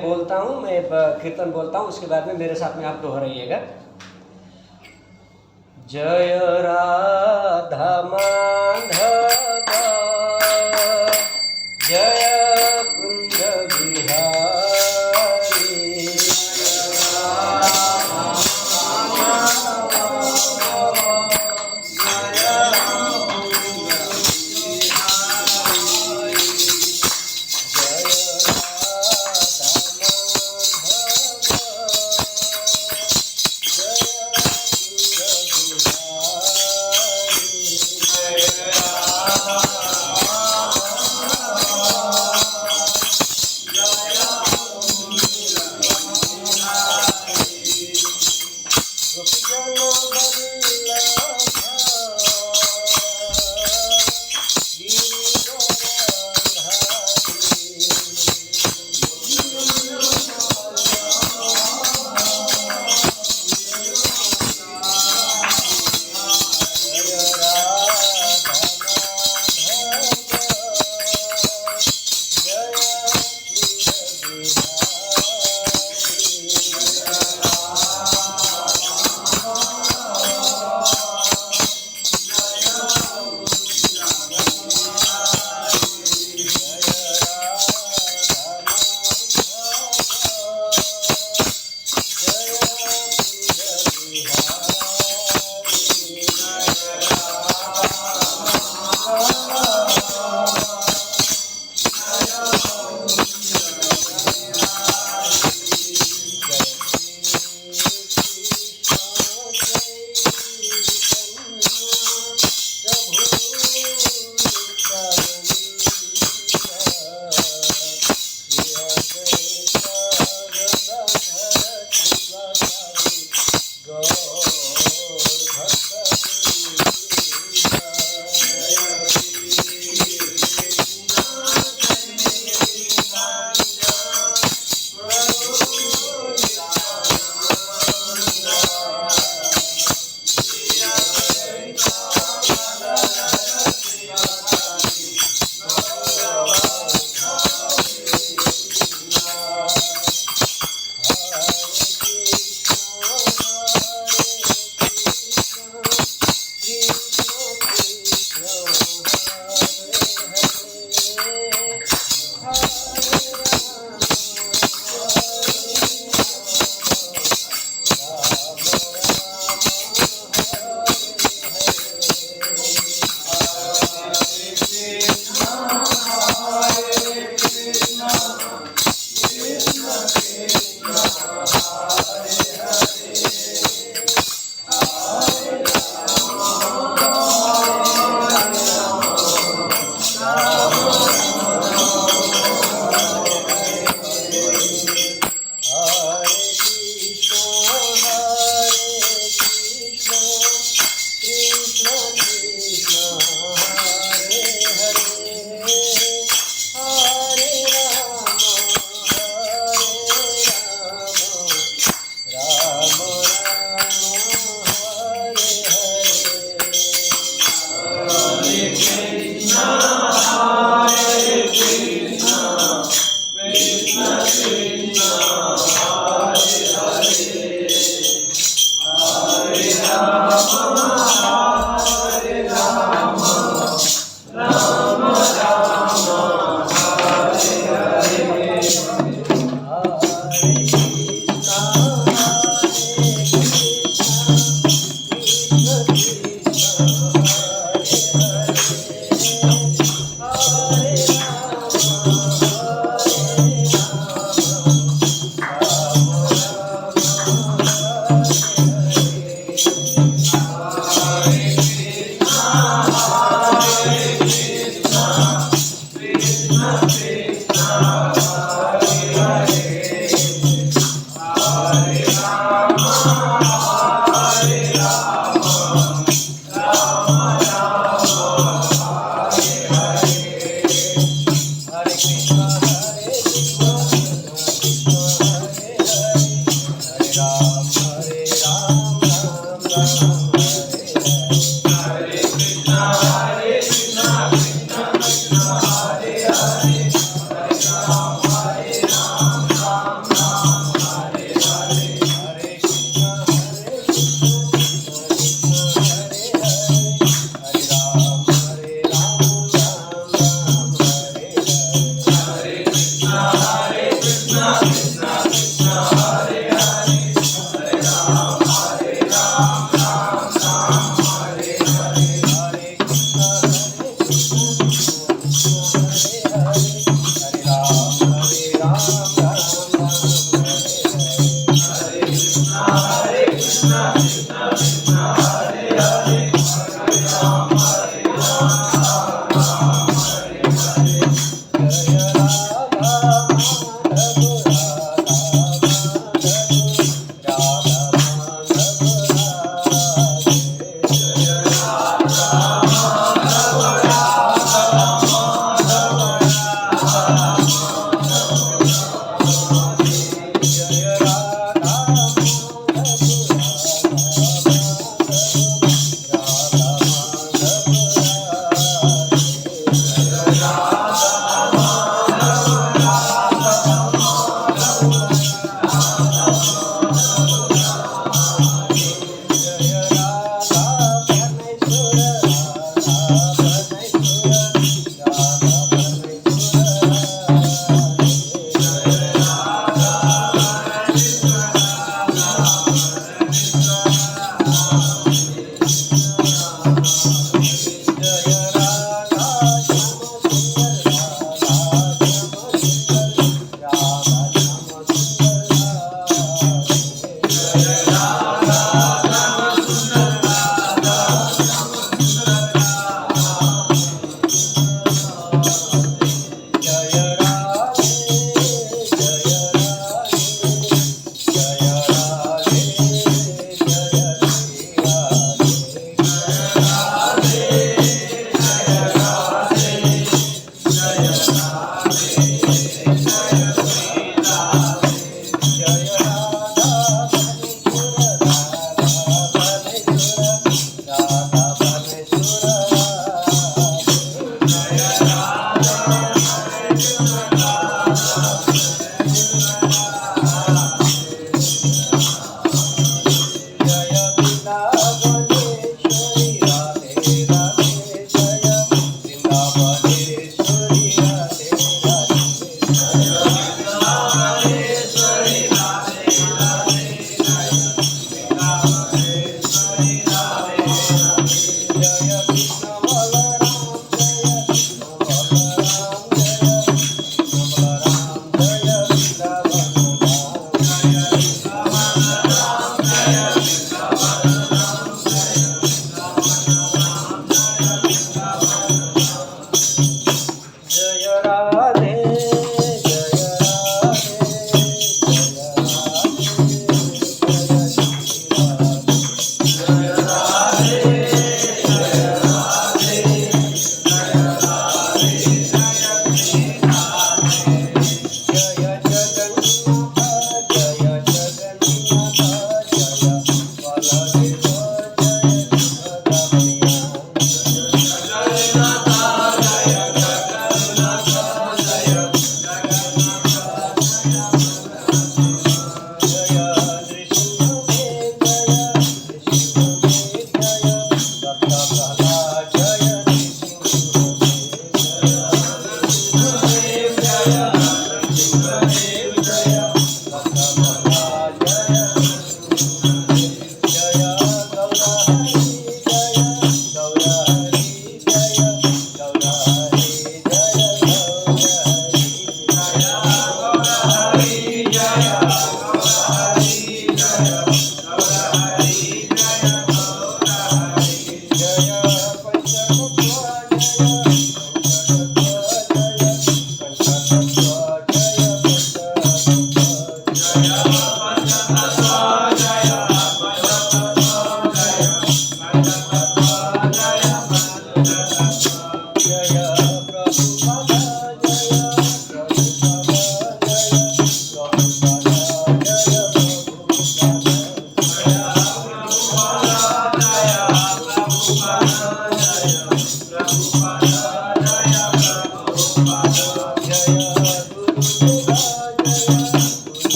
बोलता हूँ, मैं कीर्तन बोलता हूँ, उसके बाद में मेरे साथ में आप दोहराइएगा। जय राधा माधव जय कुंज बिहारी,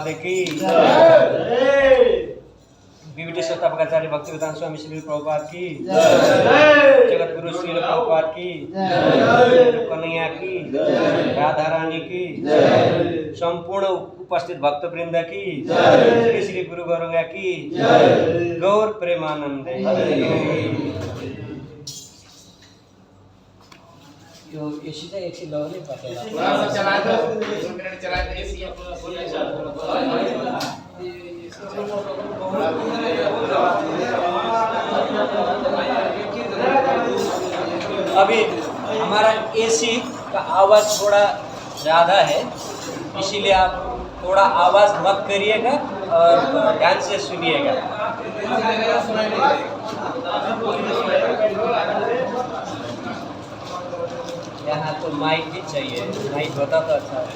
प्रभुपाद की, बीवीटी संस्थापकाचार्य भक्तिवेदांत स्वामी श्री प्रभुपाद की, जगत गुरु श्री प्रभुपाद की, कन्हैया की, राधा रानी की, संपूर्ण उपस्थित भक्तवृंद की, श्री श्री गुरु गौरंगा की, गौर प्रेमानंद। यो एसी चाहिँ एकछिन लगाउनै पर्छ। अभी हमारा एसी का आवाज़ थोड़ा ज़्यादा है, इसीलिए आप थोड़ा आवाज़ मत करिएगा और ध्यान से सुनिएगा। यहाँ तो माइक भी चाहिए, माइक होता तो अच्छा होता।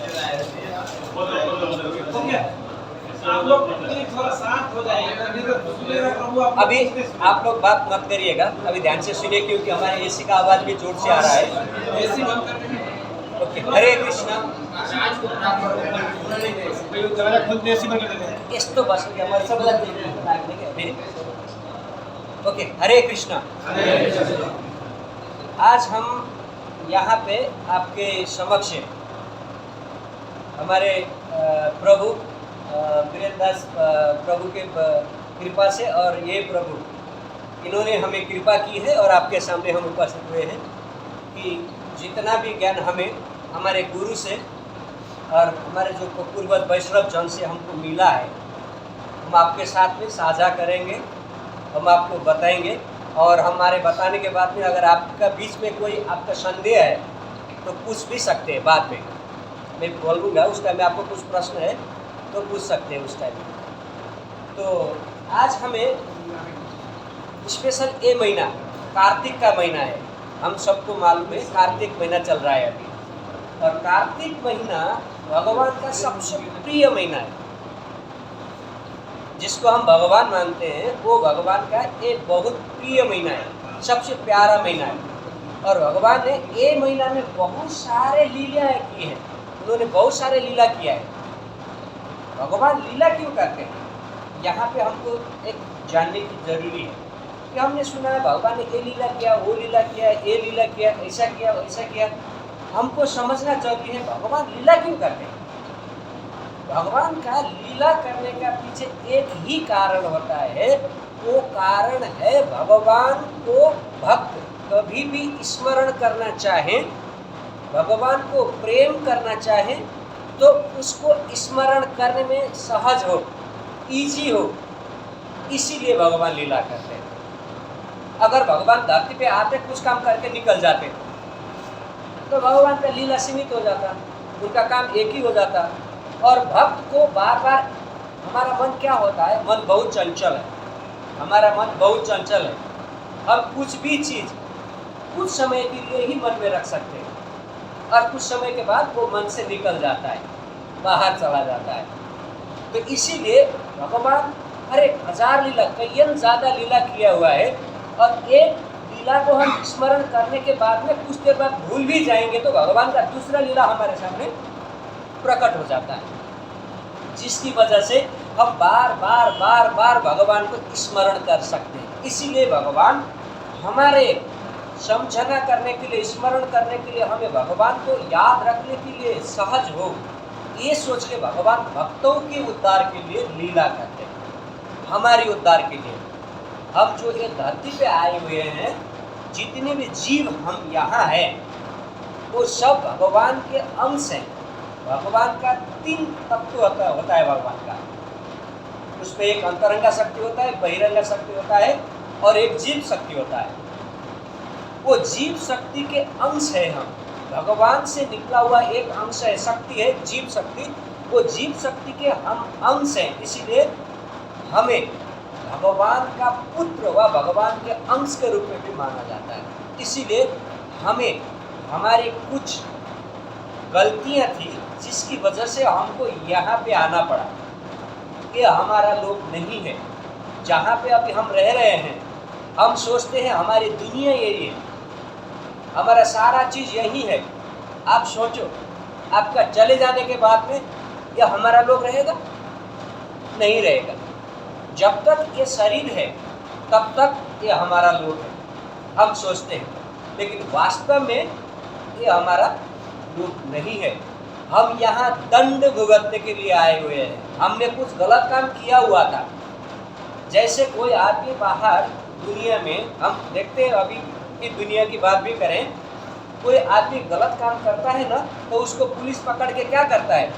अभी आप लोग बात मत करिएगा, अभी ध्यान से सुनिए क्योंकि हमारे एसी का आवाज़ भी जोर से आ रहा है। एसी बंद कर। ओके, हरे कृष्णा। तो बस हमारे सब ओके, हरे कृष्णा। आज हम यहाँ पे आपके समक्ष हमारे प्रभु वीरेंद्र दास प्रभु के कृपा से, और ये प्रभु इन्होंने हमें कृपा की है और आपके सामने हम उपस्थित हुए हैं कि जितना भी ज्ञान हमें हमारे गुरु से और हमारे जो पूर्वज वैष्णव जन से हमको मिला है, हम आपके साथ में साझा करेंगे, हम आपको बताएंगे। और हमारे बताने के बाद में अगर आपका बीच में कोई आपका संदेह है तो पूछ भी सकते हैं। बाद में मैं बोलूँगा, उस टाइम में आपको कुछ प्रश्न है तो पूछ सकते हैं उस टाइम में। तो आज हमें स्पेशल ये महीना कार्तिक का महीना है, हम सबको मालूम है कार्तिक महीना चल रहा है अभी, और कार्तिक महीना भगवान का सबसे प्रिय महीना है। जिसको हम भगवान मानते हैं वो भगवान का एक बहुत प्रिय महीना है, सबसे प्यारा महीना है। और भगवान ने ये महीना में बहुत सारे लीलाएं की हैं, उन्होंने बहुत सारे लीला किया है। भगवान लीला क्यों करते हैं, यहाँ पे हमको एक जानने की जरूरी है कि हमने सुना है भगवान ने ये लीला किया, वो लीला किया, ये लीला किया, ऐसा किया, वैसा किया। हमको समझना जरूरी है भगवान लीला क्यों करते हैं। भगवान का लीला करने का पीछे एक ही कारण होता है, वो कारण है भगवान को भक्त कभी भी स्मरण करना चाहें, भगवान को प्रेम करना चाहें तो उसको स्मरण करने में सहज हो, इजी हो, इसीलिए भगवान लीला करते हैं। अगर भगवान धरती पे आते कुछ काम करके निकल जाते तो भगवान का लीला सीमित हो जाता, उनका काम एक ही हो जाता। और भक्त को बार बार, हमारा मन क्या होता है, मन बहुत चंचल है, हमारा मन बहुत चंचल है। हम कुछ भी चीज़ कुछ समय के लिए ही मन में रख सकते हैं और कुछ समय के बाद वो मन से निकल जाता है, बाहर चला जाता है। तो इसीलिए भगवान अरे हजार लीला, कई ज़्यादा लीला किया हुआ है, और एक लीला को हम स्मरण करने के बाद में कुछ देर बाद भूल भी जाएंगे तो भगवान का दूसरा लीला हमारे सामने प्रकट हो जाता है, जिसकी वजह से हम बार बार बार बार भगवान को स्मरण कर सकते हैं। इसीलिए भगवान हमारे समझना करने के लिए, स्मरण करने के लिए, हमें भगवान को याद रखने के लिए सहज हो, ये सोच के भगवान भक्तों के उद्धार के लिए लीला करते हैं, हमारी उद्धार के लिए। हम जो ये धरती पे आए हुए हैं, जितने भी जीव हम यहाँ हैं, वो सब भगवान के अंश हैं। भगवान का 3 तत्व होता है भगवान का, उसमें एक अंतरंगा शक्ति होता है, बहिरंगा शक्ति होता है और एक जीव शक्ति होता है। वो जीव शक्ति के अंश है हम, भगवान से निकला हुआ एक अंश है, शक्ति है जीव शक्ति, वो जीव शक्ति के हम अंश हैं। इसीलिए हमें भगवान का पुत्र व भगवान के अंश के रूप में भी माना जाता है। इसीलिए हमें हमारी कुछ गलतियां थी जिसकी वजह से हमको यहाँ पे आना पड़ा। ये हमारा लोक नहीं है, जहाँ पे अभी हम रह रहे हैं। हम सोचते हैं हमारी दुनिया यही है, हमारा सारा चीज़ यही है। आप सोचो, आपका चले जाने के बाद में यह हमारा लोग रहेगा? नहीं रहेगा। जब तक ये शरीर है तब तक ये हमारा लोक है, हम सोचते हैं, लेकिन वास्तव में ये हमारा लोक नहीं है। हम यहाँ दंड भुगतने के लिए आए हुए हैं। हमने कुछ गलत काम किया हुआ था। जैसे कोई आदमी बाहर दुनिया में, हम देखते हैं अभी की दुनिया की बात भी करें, कोई आदमी गलत काम करता है ना, तो उसको पुलिस पकड़ के क्या करता है,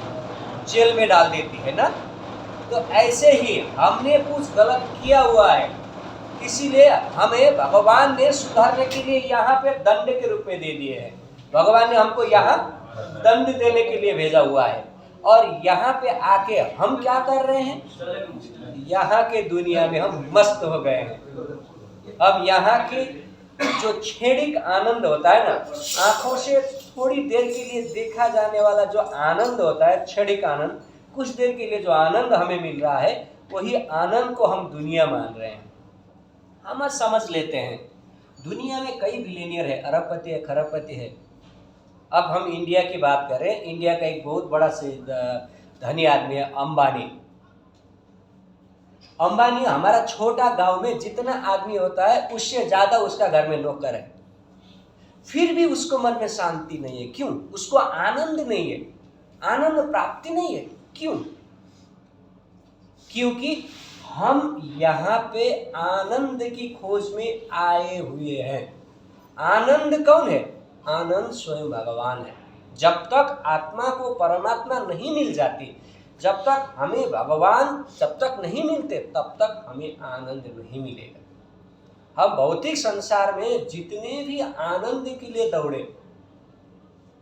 जेल में डाल देती है ना। तो ऐसे ही हमने कुछ गलत किया हुआ है, इसीलिए हमें भगवान ने सुधारने के लिए यहाँ पे दंड के रूप में दे दिए हैं। भगवान ने हमको यहाँ दंड देने के लिए भेजा हुआ है। और यहाँ पे आके हम क्या कर रहे हैं, यहाँ के दुनिया में हम मस्त हो गए हैं। अब यहाँ की जो क्षणिक आनंद होता है ना, आंखों से थोड़ी देर के लिए देखा जाने वाला जो आनंद होता है, क्षणिक आनंद, कुछ देर के लिए जो आनंद हमें मिल रहा है, वही आनंद को हम दुनिया मान रहे हैं। हम समझ लेते हैं दुनिया में कई बिलियनियर है, अरबपति है, खरबपति है। अब हम इंडिया की बात करें, इंडिया का एक बहुत बड़ा से धनी आदमी है अंबानी। अंबानी हमारा छोटा गांव में जितना आदमी होता है उससे ज़्यादा उसका घर में नौकर है, फिर भी उसको मन में शांति नहीं है। क्यों? उसको आनंद नहीं है, आनंद प्राप्ति नहीं है। क्यों? क्योंकि हम यहाँ पे आनंद की खोज में आए हुए हैं। आनंद कौन है? आनंद स्वयं भगवान है। जब तक आत्मा को परमात्मा नहीं मिल जाती, जब तक हमें भगवान जब तक नहीं मिलते, तब तक हमें आनंद नहीं मिलेगा। हम भौतिक संसार में जितने भी आनंद के लिए दौड़े,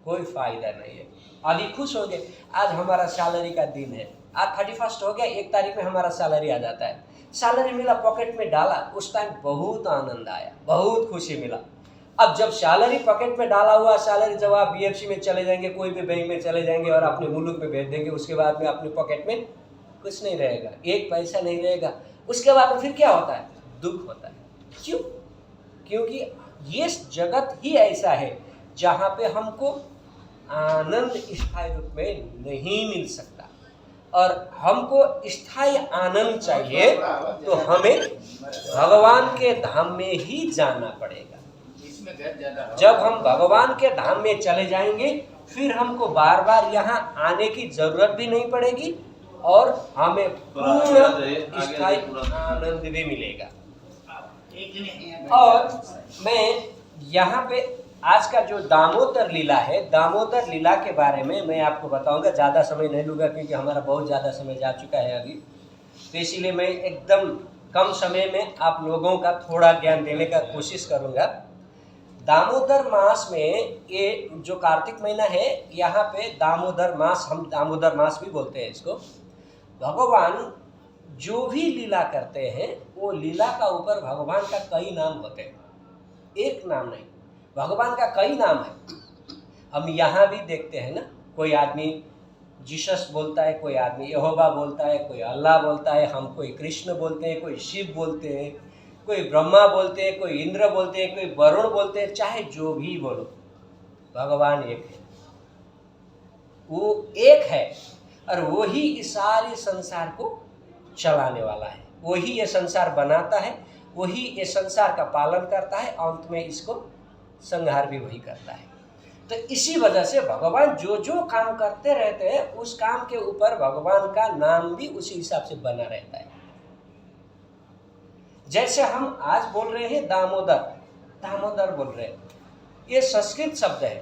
कोई फायदा नहीं है। अभी खुश हो गए, आज हमारा सैलरी का दिन है, आज 31 हो गया, 1 तारीख में हमारा सैलरी आ जाता है। सैलरी मिला, पॉकेट में डाला, उस टाइम बहुत आनंद आया, बहुत खुशी मिला। अब जब सैलरी पॉकेट में डाला हुआ सैलरी, जब आप BFC में चले जाएंगे, कोई भी बैंक में चले जाएंगे और अपने मुल्क में भेज देंगे, उसके बाद में अपने पॉकेट में कुछ नहीं रहेगा, 1 पैसा नहीं रहेगा। उसके बाद में फिर क्या होता है? दुख होता है। क्यों? क्योंकि ये जगत ही ऐसा है जहाँ पे हमको आनंद स्थायी रूप में नहीं मिल सकता, और हमको स्थायी आनंद चाहिए तो हमें भगवान के धाम में ही जाना पड़ेगा। जब हम भगवान के धाम में चले जाएंगे, फिर हमको बार बार यहाँ आने की जरूरत भी नहीं पड़ेगी और हमें पूर्ण स्थायी आनंद भी मिलेगा। और मैं यहाँ पे आज का जो दामोदर लीला है, दामोदर लीला के बारे में मैं आपको बताऊंगा। ज़्यादा समय नहीं लूँगा क्योंकि हमारा बहुत ज़्यादा समय जा चुका है अभी, तो इसीलिए मैं एकदम कम समय में आप लोगों का थोड़ा ज्ञान देने का कोशिश करूँगा। दामोदर मास में, ये जो कार्तिक महीना है, यहाँ पे दामोदर मास, हम दामोदर मास भी बोलते हैं इसको। भगवान जो भी लीला करते हैं, वो लीला का ऊपर भगवान का कई नाम होते हैं, एक नाम नहीं, भगवान का कई नाम है। हम यहाँ भी देखते हैं ना, कोई आदमी जीसस बोलता है, कोई आदमी यहोवा बोलता है, कोई अल्लाह बोलता है, हम कोई कृष्ण बोलते हैं, कोई शिव बोलते हैं, कोई ब्रह्मा बोलते हैं, कोई इंद्र बोलते हैं, कोई वरुण बोलते हैं, चाहे जो भी बोलो, भगवान एक है। वो एक है और वो ही इस सारे संसार को चलाने वाला है, वही ये संसार बनाता है, वही ये संसार का पालन करता है, अंत में इसको संहार भी वही करता है। तो इसी वजह से भगवान जो जो काम करते रहते हैं, उस काम के ऊपर भगवान का नाम भी उसी हिसाब से बना रहता है। जैसे हम आज बोल रहे हैं दामोदर, दामोदर बोल रहे हैं, ये संस्कृत शब्द है।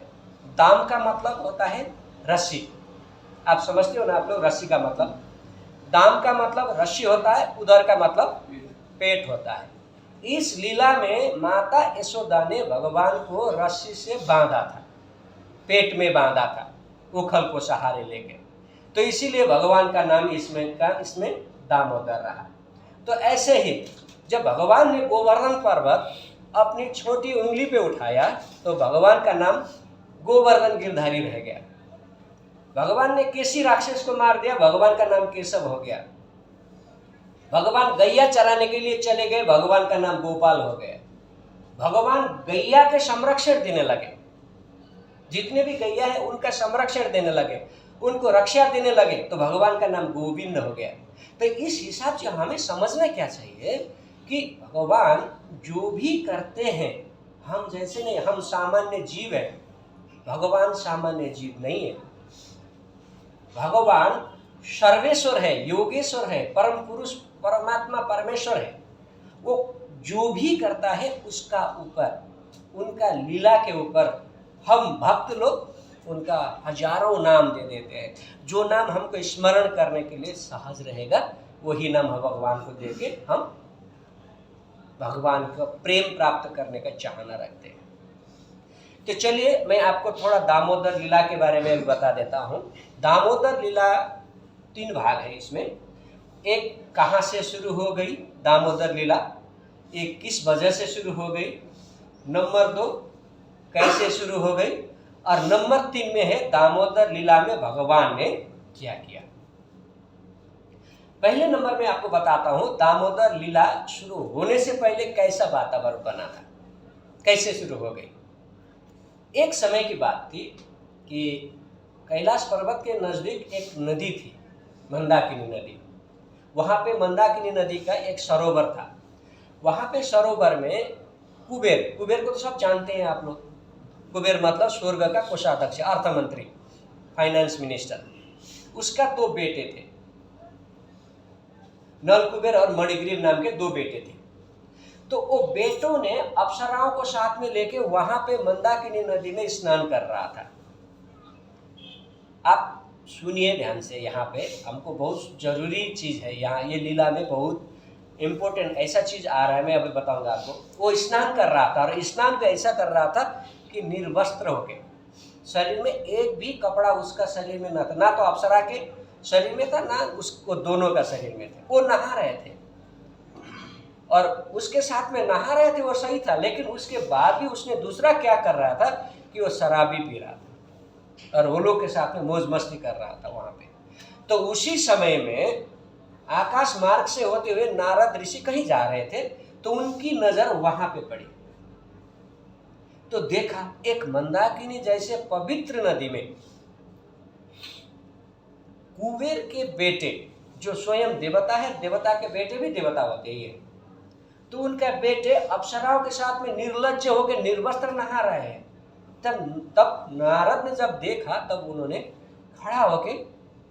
दाम का मतलब होता है रस्सी, आप समझते हो ना आप लोग, रस्सी का मतलब, दाम का मतलब रस्सी होता है, उदर का मतलब पेट होता है। इस लीला में माता यशोदा ने भगवान को रस्सी से बांधा था, पेट में बांधा था, उखल को सहारे लेके, तो इसीलिए भगवान का नाम इसमें दामोदर रहा। तो ऐसे ही जब भगवान ने गोवर्धन पर्वत अपनी छोटी उंगली पे उठाया, तो भगवान का नाम गोवर्धन गिरधारी रह गया। भगवान ने केसी राक्षस को मार दिया, भगवान का नाम केशव हो गया। भगवान गैया चराने के लिए चले गए, भगवान का नाम गोपाल हो गया। भगवान गैया के संरक्षण देने लगे, जितने भी गैया है उनका संरक्षण देने लगे, उनको रक्षा देने लगे, तो भगवान का नाम गोविंद हो गया। तो इस हिसाब से हमें समझना क्या चाहिए कि भगवान जो भी करते हैं, हम जैसे नहीं, हम सामान्य जीव है, भगवान सामान्य जीव नहीं है। भगवान सर्वेश्वर है, योगेश्वर है, परम पुरुष परमात्मा परमेश्वर है। वो जो भी करता है उसका ऊपर, उनका लीला के ऊपर हम भक्त लोग उनका हजारों नाम दे देते हैं। जो नाम हमको स्मरण करने के लिए सहज रहेगा वही नाम हम भगवान को दे के हम भगवान का प्रेम प्राप्त करने का चाहना रखते हैं। तो चलिए मैं आपको थोड़ा दामोदर लीला के बारे में बता देता हूँ। दामोदर लीला 3 भाग है इसमें। एक कहाँ से शुरू हो गई दामोदर लीला, एक किस वजह से शुरू हो गई, नंबर 2 कैसे शुरू हो गई, और नंबर 3 में है दामोदर लीला में भगवान ने क्या किया। पहले नंबर में आपको बताता हूं दामोदर लीला शुरू होने से पहले कैसा वातावरण बना था, कैसे शुरू हो गई। एक समय की बात थी कि कैलाश पर्वत के नजदीक एक नदी थी, मंदाकिनी नदी। वहां पे मंदाकिनी नदी का एक सरोवर था। वहां पे सरोवर में कुबेर को तो सब जानते हैं आप लोग। कुबेर मतलब स्वर्ग का कोषाध्यक्ष, अर्थमंत्री, फाइनेंस मिनिस्टर। उसका 2 बेटे थे, नल कुबेर और मणिग्रीव नाम के 2 बेटे थे। तो वो बेटों ने अप्सराओं को साथ में लेके वहां पे मंदाकिनी नदी में स्नान कर रहा था। आप सुनिए ध्यान से, यहाँ पे हमको बहुत जरूरी चीज है, यहाँ ये लीला में बहुत इंपॉर्टेंट ऐसा चीज आ रहा है, मैं अभी बताऊंगा आपको। वो स्नान कर रहा था और स्नान भी ऐसा कर रहा था कि निर्वस्त्र होके, शरीर में एक भी कपड़ा उसका शरीर में न था, ना तो अप्सरा के शरीर में था ना उसको दोनों का शरीर में थे। वो नहा रहे थे और उसके साथ में नहा रहे थे, वो सही था, लेकिन उसके बाद भी उसने दूसरा क्या कर रहा था कि वो शराबी पी रहा था और वो लोग के साथ में मौज मस्ती कर रहा था वहां पे। तो उसी समय में आकाश मार्ग से होते हुए नारद ऋषि कहीं जा रहे थे, तो उनकी नजर वहां पे पड़ी। तो देखा एक मंदाकिनी जैसे पवित्र नदी में कुबेर के बेटे, जो स्वयं देवता है, देवता के बेटे भी देवता होते ही है, तो उनका बेटे अप्सराओं के साथ में निर्लज्ज होकर निर्वस्त्र नहा रहे हैं। तब नारद ने जब देखा, तब उन्होंने खड़ा होके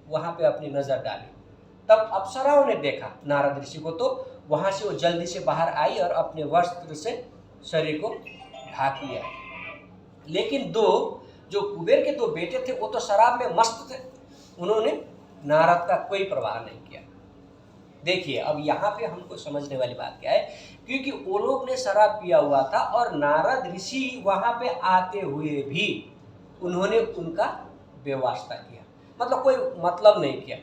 वहां पे अपनी नजर डाली। तब अप्सराओं ने देखा नारद ऋषि को, तो वहां से वो जल्दी से बाहर आई और अपने वस्त्र से शरीर को ढाक लिया। लेकिन जो कुबेर के 2 बेटे थे वो तो शराब में मस्त थे, उन्होंने नारद का कोई परवाह नहीं किया। देखिए अब यहाँ पे हमको समझने वाली बात क्या है, क्योंकि वो लोग ने शराब पिया हुआ था और नारद ऋषि वहां पे आते हुए भी उन्होंने उनका व्यवस्था किया, मतलब कोई मतलब नहीं किया।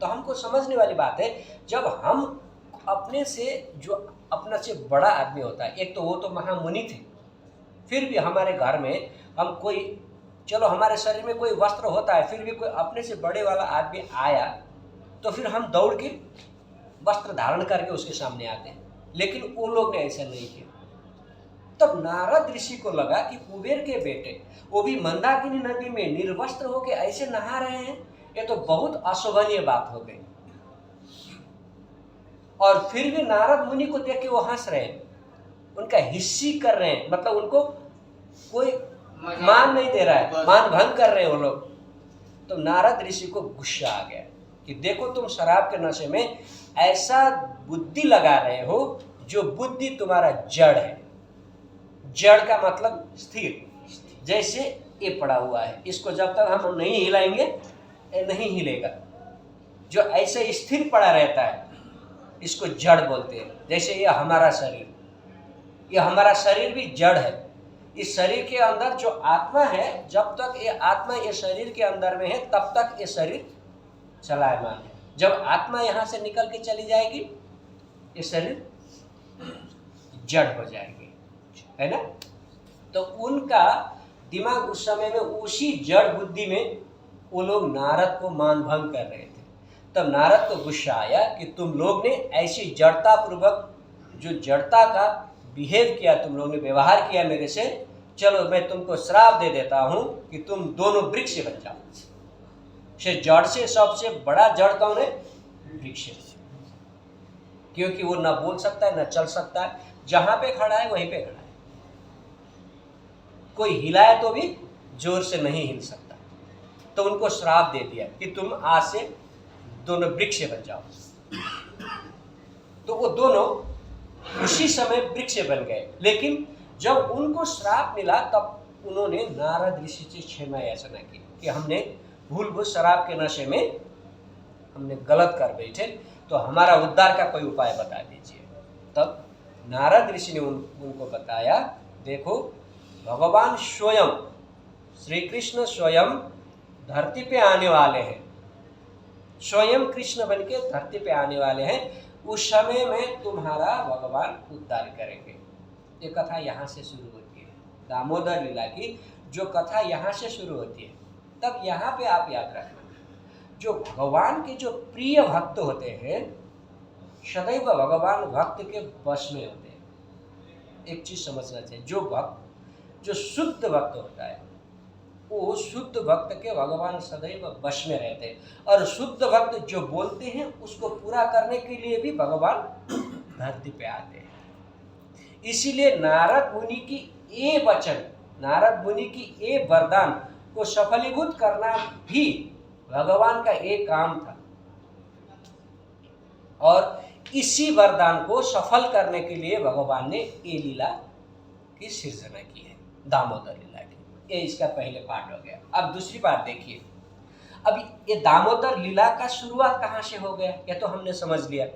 तो हमको समझने वाली बात है, जब हम अपने से जो अपना से बड़ा आदमी होता है, एक तो वो तो महामुनि थे, फिर भी हमारे घर में हम कोई, चलो हमारे शरीर में कोई वस्त्र होता है, फिर भी कोई अपने से बड़े वाला आदमी आया तो फिर हम दौड़ के वस्त्र धारण करके उसके सामने आते हैं, लेकिन उन लोग ने ऐसा नहीं किया। तब नारद ऋषि को लगा कि कुबेर के बेटे वो भी मंदाकिनी नदी में निर्वस्त्र होके ऐसे नहा रहे हैं, ये तो बहुत अशोभनीय बात हो गई। और फिर भी नारद मुनि को देख के वो हंस रहे हैं, उनका हिस्सी कर रहे हैं, मतलब उनको कोई मान नहीं दे रहा है, मान भंग कर रहे हैं वो लोग। तो नारद ऋषि को गुस्सा आ गया कि देखो तुम शराब के नशे में ऐसा बुद्धि लगा रहे हो जो बुद्धि तुम्हारा जड़ है। जड़ का मतलब स्थिर, जैसे ये पड़ा हुआ है, इसको जब तक हम नहीं हिलाएंगे ये नहीं हिलेगा। जो ऐसे स्थिर पड़ा रहता है इसको जड़ बोलते हैं। जैसे ये हमारा शरीर, ये हमारा शरीर भी जड़ है। इस शरीर के अंदर जो आत्मा है, जब तक ये आत्मा ये शरीर के अंदर में है तब तक ये शरीर चलायमान है। जब आत्मा यहाँ से निकल के चली जाएगी ये शरीर जड़ हो जाएगी, है ना। तो उनका दिमाग उस समय में उसी जड़ बुद्धि में वो लोग नारद को मान भंग कर रहे थे। तब नारद को गुस्सा आया कि तुम लोग ने ऐसी जड़ता पूर्वक जो जड़ता का बिहेव किया, तुम लोगों ने व्यवहार किया मेरे से, चलो मैं तुमको श्राप दे देता हूं कि तुम दोनों वृक्ष बन जाओ। से जड़ से सबसे बड़ा जड़ कौन है? वृक्ष। क्योंकि वो ना बोल सकता है ना चल सकता है, जहां पे खड़ा है वहीं पे खड़ा है, कोई हिलाए तो भी जोर से नहीं हिल सकता। तो उनको श्राप दे दिया कि तुम आज से दोनों वृक्ष बन जाओ। तो वो दोनों उसी समय वृक्ष बन गए। लेकिन जब उनको श्राप मिला तब उन्होंने नारद ऋषि से क्षमा याचना की कि हमने भूलवश शराब के नशे में हमने गलत कर बैठे, तो हमारा उद्धार का कोई उपाय बता दीजिए। तब नारद ऋषि ने उनको बताया, देखो भगवान स्वयं श्री कृष्ण स्वयं धरती पे आने वाले हैं, स्वयं कृष्ण बन के धरती पे आने वाले हैं, उस समय में तुम्हारा भगवान उद्धार करेंगे। ये कथा यहाँ से शुरू होती है, दामोदर लीला की जो कथा यहाँ से शुरू होती है। तब यहाँ पे आप याद रखना, जो भगवान के जो प्रिय भक्त होते हैं सदैव भगवान भक्त के वश में होते हैं। एक चीज समझना चाहिए, जो भक्त जो शुद्ध भक्त होता है वो शुद्ध भक्त के भगवान सदैव वश में रहते हैं, और शुद्ध भक्त जो बोलते हैं उसको पूरा करने के लिए भी भगवान धरती पे आते हैं। इसीलिए नारद मुनि की ये वचन, नारद मुनि की ये वरदान को सफलीभूत करना भी भगवान का एक काम था, और इसी वरदान को सफल करने के लिए भगवान ने ये लीला की सृजना की है, दामोदर लीला की। ये इसका पहले पार्ट हो गया। अब दूसरी बात देखिए, अब ये दामोदर लीला का शुरुआत कहाँ से हो गया, ये तो हमने समझ लिया।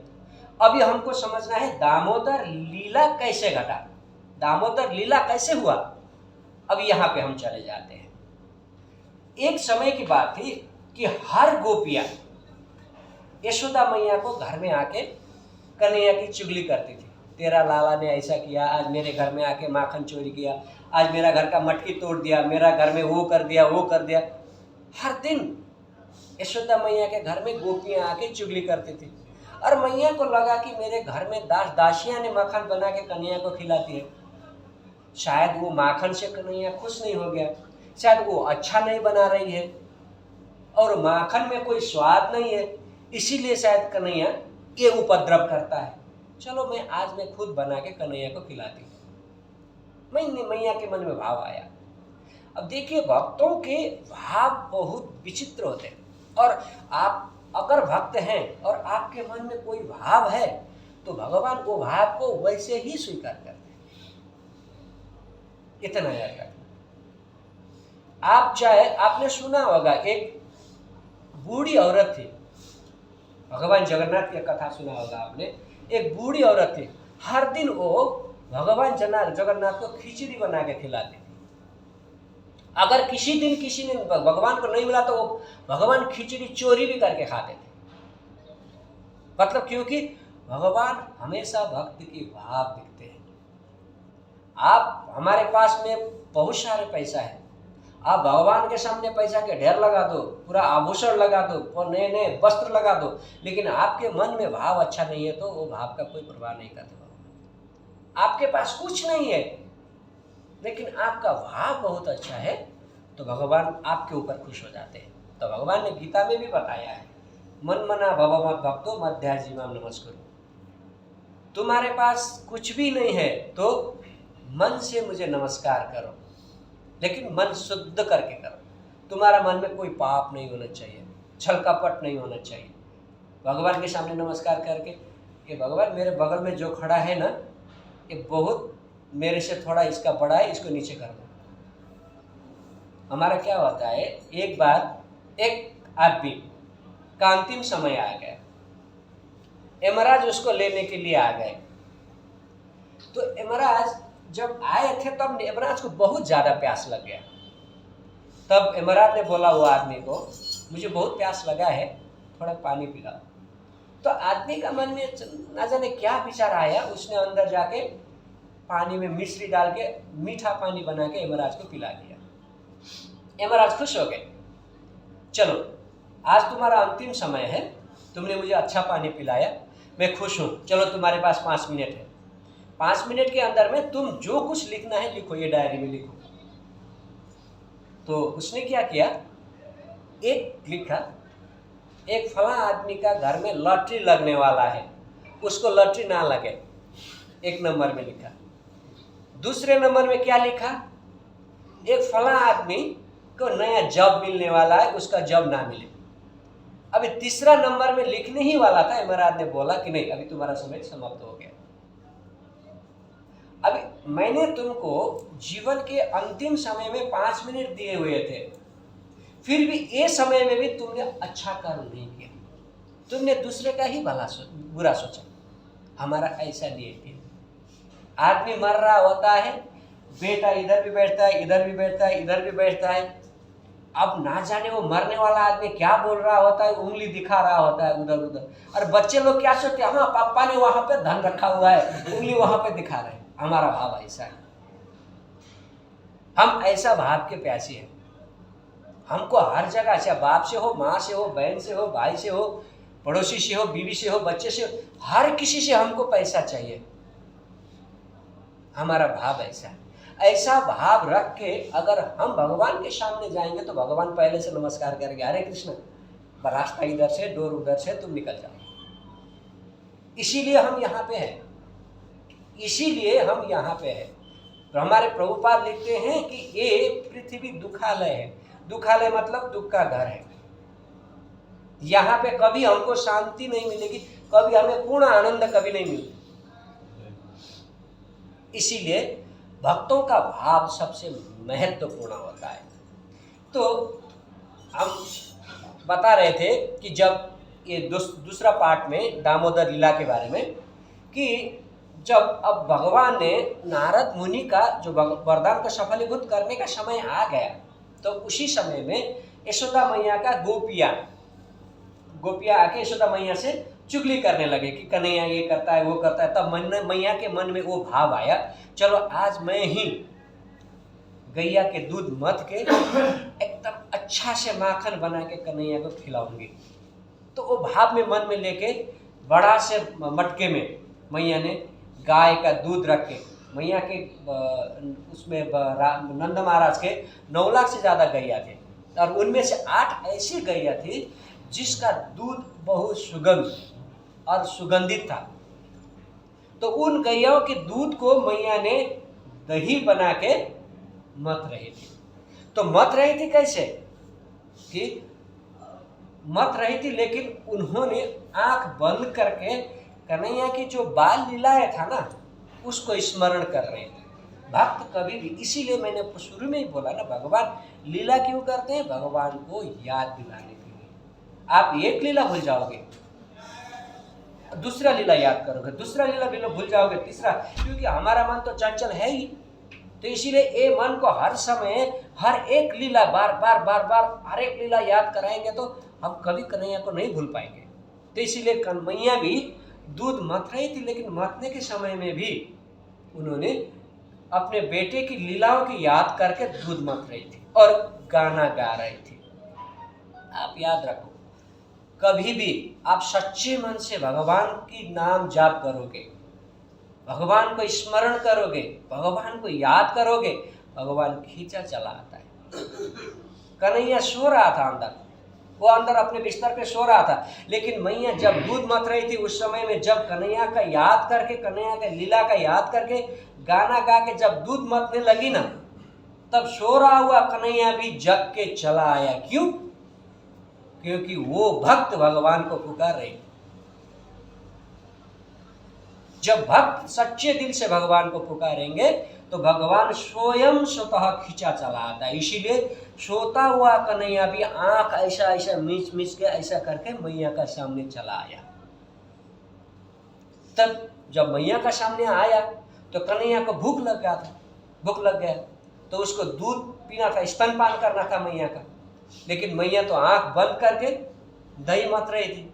अभी हमको समझना है दामोदर लीला कैसे घटा, दामोदर लीला कैसे हुआ। अब यहाँ पे हम चले जाते हैं। एक समय की बात थी कि हर गोपियां यशोदा मैया को घर में आके कन्हैया की चुगली करती थी, तेरा लाला ने ऐसा किया, आज मेरे घर में आके माखन चोरी किया, आज मेरा घर का मटकी तोड़ दिया, मेरा घर में वो कर दिया वो कर दिया। हर दिन यशोदा मैया के घर में गोपियां आके चुगली करती थी, और मैया को लगा कि मेरे घर में दास दासियां ने माखन बना के कन्हैया को खिलाती है, शायद वो माखन से कन्हैया खुश नहीं हो गया, शायद वो अच्छा नहीं बना रही है और माखन में कोई स्वाद नहीं है, इसीलिए शायद कन्हैया ये उपद्रव करता है। चलो मैं खुद बना के कन्हैया को खिलाती हूँ। मैया के मन में भाव आया। अब देखिए भक्तों के भाव बहुत विचित्र होते हैं, और आप अगर भक्त हैं और आपके मन में कोई भाव है तो भगवान वो भाव को वैसे ही स्वीकार करते हैं। इतना याद रखना। आप चाहे, आपने सुना होगा एक बूढ़ी औरत थी, भगवान जगन्नाथ की कथा सुना होगा आपने। एक बूढ़ी औरत थी, हर दिन वो भगवान जगन्नाथ को खिचड़ी बना के खिलाती थी। अगर किसी दिन किसी ने भगवान को नहीं मिला तो वो भगवान खिचड़ी चोरी भी करके खाते थे। मतलब क्योंकि भगवान हमेशा भक्त की भाव दिखते हैं। आप हमारे पास में बहुत सारे पैसा है, आप भगवान के सामने पैसा के ढेर लगा दो, पूरा आभूषण लगा दो और नए नए वस्त्र लगा दो, लेकिन आपके मन में भाव अच्छा नहीं है तो वो भाव का कोई परवाह नहीं करते। आपके पास कुछ नहीं है लेकिन आपका भाव बहुत अच्छा है तो भगवान आपके ऊपर खुश हो जाते हैं। तो भगवान ने गीता में भी बताया है, मन मना भवमत भक्तो मध्याजीमाम नमस्कुरु। तुम्हारे पास कुछ भी नहीं है तो मन से मुझे नमस्कार करो, लेकिन मन शुद्ध करके करो। तुम्हारा मन में कोई पाप नहीं होना चाहिए, छल कपट नहीं होना चाहिए। भगवान के सामने नमस्कार करके कि भगवान मेरे बगल में जो खड़ा है ना, ये बहुत मेरे से थोड़ा इसका बड़ा है, इसको नीचे कर दो। हमारा क्या होता है, एक बार एक आदमी का अंतिम समय आ गया, यमराज उसको लेने के लिए आ गए। तो यमराज जब आए थे तब यमराज को बहुत ज़्यादा प्यास लग गया। तब यमराज ने बोला वो आदमी को, मुझे बहुत प्यास लगा है, थोड़ा पानी पिलाओ। तो आदमी का मन में न जाने क्या विचार आया, उसने अंदर जाके पानी में मिश्री डाल के मीठा पानी बना के यमराज को पिला दिया। यमराज खुश हो गए, चलो आज तुम्हारा अंतिम समय है, तुमने मुझे अच्छा पानी पिलाया, मैं खुश हूँ, चलो तुम्हारे पास 5 मिनट है, 5 मिनट के अंदर में तुम जो कुछ लिखना है लिखो, ये डायरी में लिखो। तो उसने क्या किया, एक लिखा, एक फला आदमी का घर में लॉटरी लगने वाला है उसको लॉटरी ना लगे, एक नंबर में लिखा। दूसरे नंबर में क्या लिखा, एक फला आदमी को नया जॉब मिलने वाला है, उसका जॉब ना मिले। अभी तीसरा नंबर में लिखने ही वाला था, इमरान ने बोला कि नहीं अभी तुम्हारा समय समाप्त हो गया। अभी मैंने तुमको जीवन के अंतिम समय में 5 मिनट दिए हुए थे, फिर भी ये समय में भी तुमने अच्छा कर्म नहीं किया, तुमने दूसरे का ही बुरा सोचा। हमारा ऐसा नहीं है। आदमी मर रहा होता है, बेटा इधर भी बैठता है, इधर भी बैठता है, इधर भी बैठता है। अब ना जाने वो मरने वाला आदमी क्या बोल रहा होता है, उंगली दिखा रहा होता है उधर उधर। और बच्चे लोग क्या सोचते हैं, हाँ पापा ने वहां पे धन रखा हुआ है, उंगली वहां पे दिखा रहे हैं। हमारा भाव ऐसा है, हम ऐसा भाव के प्यासे हैं। हमको हर जगह, चाहे बाप से हो, माँ से हो, बहन से हो, भाई से हो, पड़ोसी से हो, बीवी से हो, बच्चे से हो, हर किसी से हमको पैसा चाहिए। हमारा भाव ऐसा है। ऐसा भाव रख के अगर हम भगवान के सामने जाएंगे तो भगवान पहले से नमस्कार करेंगे, हरे कृष्ण, रास्ता इधर से, डोर उधर से, तुम निकल जाओ। इसीलिए हम यहाँ पे हैं, इसीलिए हम यहाँ पे हैं। तो हमारे प्रभुपाद लिखते हैं कि ये पृथ्वी दुखालय है। दुखालय मतलब दुख का घर है। यहाँ पे कभी हमको शांति नहीं मिलेगी, कभी हमें पूर्ण आनंद कभी नहीं मिलेगा। इसीलिए भक्तों का भाव सबसे महत्वपूर्ण होता है। तो हम बता रहे थे कि जब ये दूसरा पार्ट में दामोदर लीला के बारे में, कि जब अब भगवान ने नारद मुनि का जो वरदान को सफलीभूत करने का समय आ गया, तो उसी समय में यशोदा मैया का गोपियाँ आके यशोदा मैया से चुगली करने लगे कि कन्हैया ये करता है, वो करता है। तब मैया के मन में वो भाव आया, चलो आज मैं ही गैया के दूध मथ के एकदम अच्छा से माखन बना के कन्हैया को खिलाऊंगी। तो वो भाव में मन में लेके बड़ा से मटके में मैया ने गाय का दूध रख के, मैया के उसमें नंद महाराज के 9 लाख से ज़्यादा गैया थे, और उनमें से 8 ऐसी गैया थी जिसका दूध बहुत सुगंधित था। तो उन गैयाओं के दूध को मैया ने दही बना के मथ रही थी। तो मथ रही थी कैसे कि मथ रही थी, लेकिन उन्होंने आंख बंद करके कन्हैया की जो बाल लीलाएं था ना, उसको स्मरण कर रहे थे। भक्त कभी भी, इसीलिए मैंने शुरू में ही बोला ना, भगवान लीला क्यों करते हैं, भगवान को याद दिलाने के लिए। आप एक लीला भूल जाओगे, दूसरा लीला याद करोगे, दूसरा लीला भूल जाओगे, तीसरा, क्योंकि हमारा मन तो चंचल है ही। तो इसीलिए ये मन को हर समय हर एक लीला बार बार हर एक लीला याद कराएंगे तो हम कभी कन्हैया को नहीं भूल पाएंगे। तो इसीलिए मैया भी दूध मथ रही थी, लेकिन मथने के समय में भी उन्होंने अपने बेटे की लीलाओं की याद करके दूध मथ रही थी और गाना गा रही थी। आप याद रखो, कभी भी आप सच्चे मन से भगवान की नाम जाप करोगे, भगवान को स्मरण करोगे, भगवान को याद करोगे, भगवान खींचा चला आता है। कन्हैया सो रहा था अंदर, वो अंदर अपने बिस्तर पे सो रहा था, लेकिन मैया जब दूध मथ रही थी उस समय में जब कन्हैया का याद करके, कन्हैया का लीला का याद करके गाना गा के जब दूध मथने लगी ना, तब सो रहा हुआ कन्हैया भी जग के चला आया। क्यों? क्योंकि वो भक्त भगवान को पुकार रहे। जब भक्त सच्चे दिल से भगवान को पुकारेंगे तो भगवान स्वयं स्वतः खींचा चला आता है। इसीलिए सोता हुआ कन्हैया भी आंख ऐसा ऐसा मीच मीच के ऐसा करके मैया का सामने चला आया। तब जब मैया का सामने आया तो कन्हैया को भूख लग गया तो उसको दूध पीना था, स्तनपान करना था मैया का, लेकिन मैया तो आंख बंद करके दही मथ रही थी।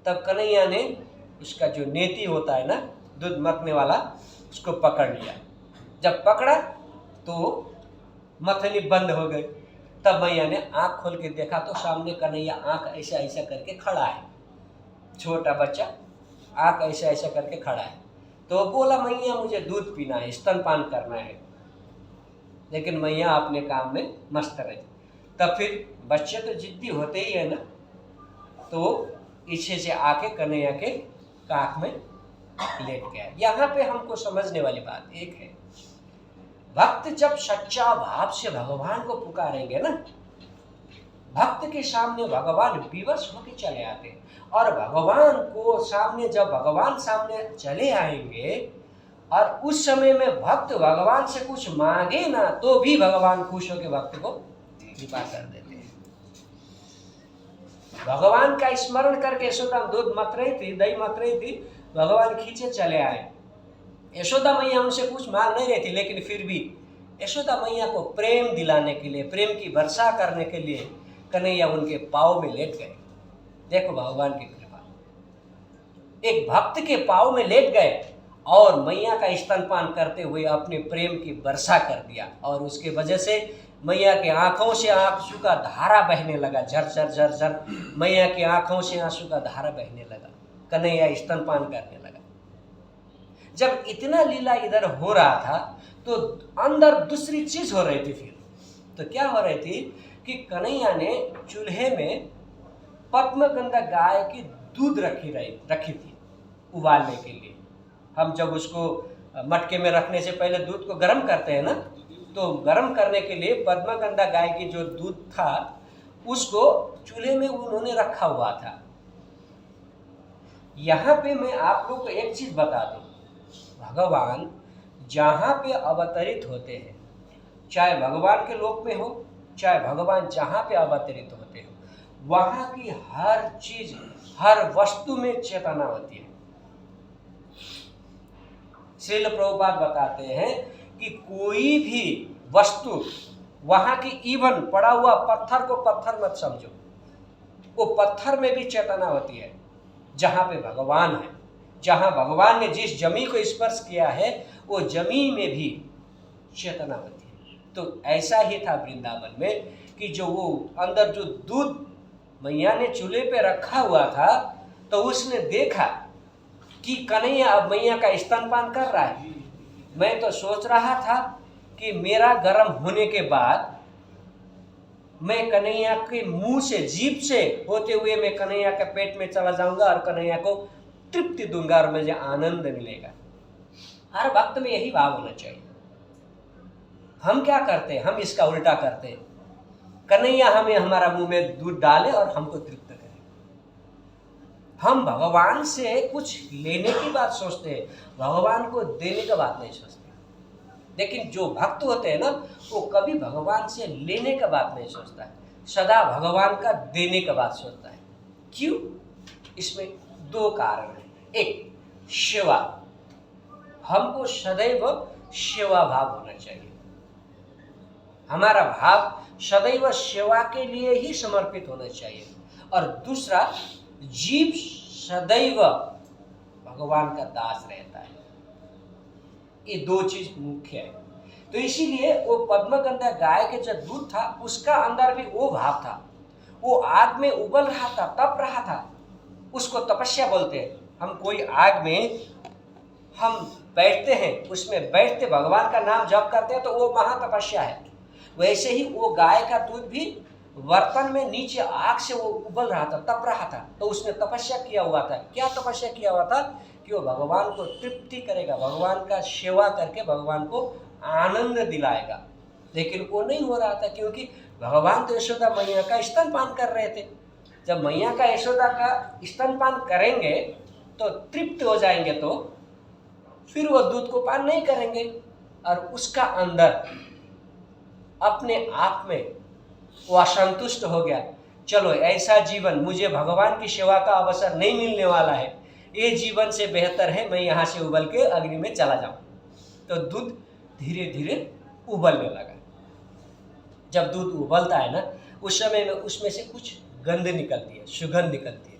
तब कन्हैया ने उसका जो नेती होता है ना, दूध मथने वाला, उसको पकड़ लिया। जब पकड़ा तो मथनी बंद हो गई। तब मैया ने आंख खोल के देखा तो सामने कन्हैया आंख ऐसा ऐसा करके खड़ा है, छोटा बच्चा आंख ऐसा ऐसा करके खड़ा है। तो बोला मैया मुझे दूध पीना है, स्तनपान करना है, लेकिन मैया अपने काम में मस्त रही। तब फिर बच्चे तो जिद्दी होते ही है ना, तो पीछे से आके कन्हैया के काख में लेट गया। यहाँ पे हमको समझने वाली बात एक है, भक्त जब सच्चा भाव से भगवान को पुकारेंगे ना, भक्त के सामने भगवान विवश होकर चले आते हैं। और भगवान को सामने, जब भगवान सामने चले आएंगे और उस समय में भक्त भगवान से कुछ मांगे ना, तो भी भगवान खुश होकर भक्त को कृपा कर देते हैं। भगवान का स्मरण करके यशोदा दूध मत रही थी, दही मत रही थी, भगवान खींचे चले आए। यशोदा मैया उनसे कुछ मांग नहीं रही थी, लेकिन फिर भी यशोदा मैया को प्रेम दिलाने के लिए, प्रेम की वर्षा करने के लिए कन्हैया उनके पाँव में लेट गए। देखो भगवान की कृपा, एक भक्त के पाँव में लेट गए और मैया का स्तनपान करते हुए अपने प्रेम की वर्षा कर दिया। और उसके वजह से मैया के आंखों से आंसू का धारा बहने लगा, झर झर झर झर मैया की आंखों से आंसू का धारा बहने लगा, कन्हैया स्तनपान करने लगा। जब इतना लीला इधर हो रहा था तो अंदर दूसरी चीज हो रही थी। फिर तो क्या हो रही थी कि कन्हैया ने चूल्हे में पद्मगंधा गाय की दूध रखी थी उबालने के लिए। हम जब उसको मटके में रखने से पहले दूध को गर्म करते हैं ना, तो गर्म करने के लिए पद्मगंधा गाय की जो दूध था उसको चूल्हे में उन्होंने रखा हुआ था। यहाँ पे मैं आप लोग को एक चीज बता दूं, भगवान जहाँ पे अवतरित होते हैं, चाहे भगवान के लोक में हो, चाहे भगवान जहाँ पे अवतरित होते हो, वहाँ की हर चीज, हर वस्तु में चेतना होती है। श्रील प्रभुपाद बताते हैं कि कोई भी वस्तु, वहाँ की इवन पड़ा हुआ पत्थर को पत्थर मत समझो, वो पत्थर में भी चेतना होती है जहाँ पे भगवान है। जहाँ भगवान ने जिस जमी को स्पर्श किया है वो जमी में भी चेतना होती है। तो ऐसा ही था वृंदावन में कि जो वो अंदर जो दूध मैया ने चूल्हे पे रखा हुआ था, तो उसने देखा कि कन्हैया अब मैया का स्तनपान कर रहा है। मैं तो सोच रहा था कि मेरा गर्म होने के बाद मैं कन्हैया के मुंह से, जीभ से होते हुए मैं कन्हैया के पेट में चला जाऊंगा और कन्हैया को तृप्ति दूंगा और मुझे आनंद मिलेगा। हर वक्त में यही भाव होना चाहिए। हम क्या करते हैं, हम इसका उल्टा करते हैं। कन्हैया हमें हमारा मुंह में दूध डाले और हमको तृप्त करे। हम भगवान से कुछ लेने की बात सोचते हैं, भगवान को देने की बात नहीं सोचते। लेकिन जो भक्त होते हैं ना, वो कभी भगवान से लेने का बात नहीं सोचता है, सदा भगवान का देने का बात सोचता है। क्यों? इसमें दो कारण हैं। एक, सेवा। हमको सदैव सेवा भाव होना चाहिए। हमारा भाव सदैव सेवा के लिए ही समर्पित होना चाहिए। और दूसरा, जीव सदैव भगवान का दास रहता है। ये दो चीज मुख्य है। तो इसीलिए वो पद्मगंधा गाय के जो दूध था उसका अंदर भी वो भाव था। वो आग में उबल रहा था, तप रहा था, उसको तपस्या बोलते हैं। हम कोई आग में हम बैठते हैं, उसमें बैठते भगवान का नाम जप करते हैं, तो वो महातपस्या है। वैसे ही वो गाय का दूध भी बर्तन में नीचे आग से वो उबल रहा था, तप रहा था, तो उसने तपस्या किया हुआ था। क्या तपस्या किया हुआ था? कि वो भगवान को तृप्ति करेगा, भगवान का सेवा करके भगवान को आनंद दिलाएगा। लेकिन वो नहीं हो रहा था, क्योंकि भगवान तो यशोदा मैया का स्तनपान कर रहे थे। जब मैया का यशोदा का स्तनपान करेंगे तो तृप्त हो जाएंगे, तो फिर वो दूध को पान नहीं करेंगे और उसका अंदर अपने आप में वो असंतुष्ट हो गया। चलो, ऐसा जीवन, मुझे भगवान की सेवा का अवसर नहीं मिलने वाला है, ये जीवन से बेहतर है मैं यहाँ से उबल के अग्नि में चला जाऊं। तो दूध धीरे धीरे उबलने लगा। जब दूध उबलता है ना, उस समय में उसमें से कुछ गंध निकलती है, सुगंध निकलती है।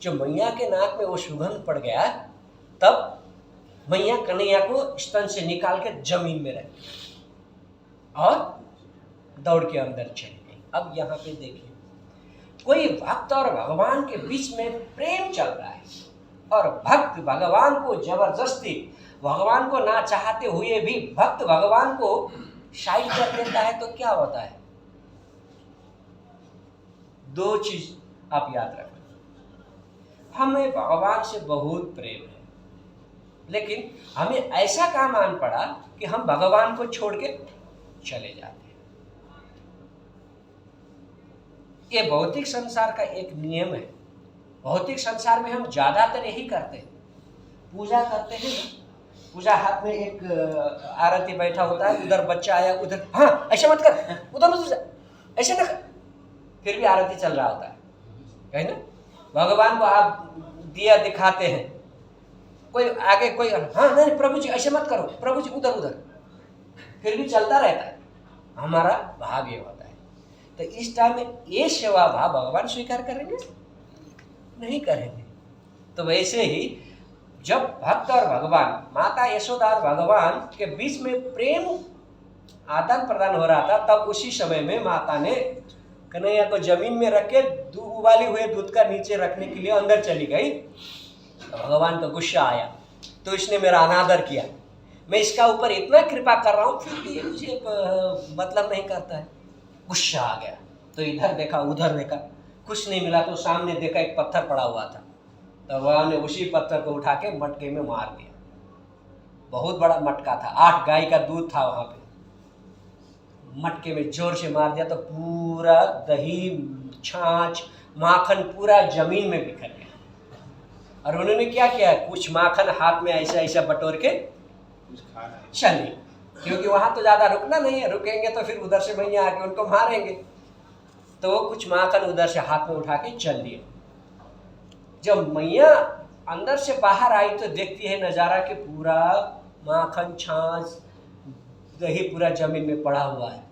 जो मैया के नाक में वो सुगंध पड़ गया, तब मैया कन्हैया को स्तन से निकाल के जमीन में रखी और दौड़ के अंदर चली गई। अब यहाँ पे देखिए, कोई भक्त और भगवान के बीच में प्रेम चल रहा है और भक्त भगवान को जबरदस्ती, भगवान को ना चाहते हुए भी भक्त भगवान को साइड कर देता है, तो क्या होता है? दो चीज आप याद रखना। हमें भगवान से बहुत प्रेम है, लेकिन हमें ऐसा काम आन पड़ा कि हम भगवान को छोड़ के चले जाते हैं। ये भौतिक संसार का एक नियम है। भौतिक संसार में हम ज्यादातर यही करते हैं। पूजा करते हैं ना, पूजा हाथ में एक आरती बैठा होता है, उधर बच्चा आया, उधर हाँ ऐसा मत कर, उधर ऐसे ना कर, फिर भी आरती चल रहा होता है ना। भगवान को आप दिया दिखाते हैं, कोई आगे कोई हाँ नहीं प्रभु जी ऐसे मत करो, प्रभु जी उधर उधर, फिर भी चलता रहता है। हमारा भाव ये होता है। तो इस टाइम में ये सेवा भाव भगवान स्वीकार करेंगे? नहीं करेंगे। तो वैसे ही जब भक्त और भगवान, माता यशोदा और भगवान के बीच में प्रेम आदान प्रदान हो रहा था, तब उसी समय में माता ने कन्हैया को जमीन में रख के उबाले हुए दूध का नीचे रखने के लिए अंदर चली गई। तो भगवान को गुस्सा आया, तो इसने मेरा अनादर किया, मैं इसका ऊपर इतना कृपा कर रहा हूँ फिर भी ये मुझे मतलब नहीं करता है। गुस्सा आ गया, तो इधर देखा उधर देखा, कुछ नहीं मिला, तो सामने देखा एक पत्थर पड़ा हुआ था, तो भगवान ने उसी पत्थर को उठा के मटके में मार दिया। बहुत बड़ा मटका था, 8 गाय का दूध था वहां पे, मटके में जोर से मार दिया तो पूरा दही छाछ माखन पूरा जमीन में बिखर गया। और उन्होंने क्या किया, कुछ माखन हाथ में ऐसा ऐसा बटोर के चलिए, क्योंकि वहां तो ज्यादा रुकना नहीं है, रुकेंगे तो फिर उधर से भैया आके उनको मारेंगे। तो वो कुछ माखन उधर से हाथ में उठा के चल दिए। जब मैया अंदर से बाहर आई तो देखती है नजारा कि पूरा माखन छाछ दही पूरा जमीन में पड़ा हुआ है।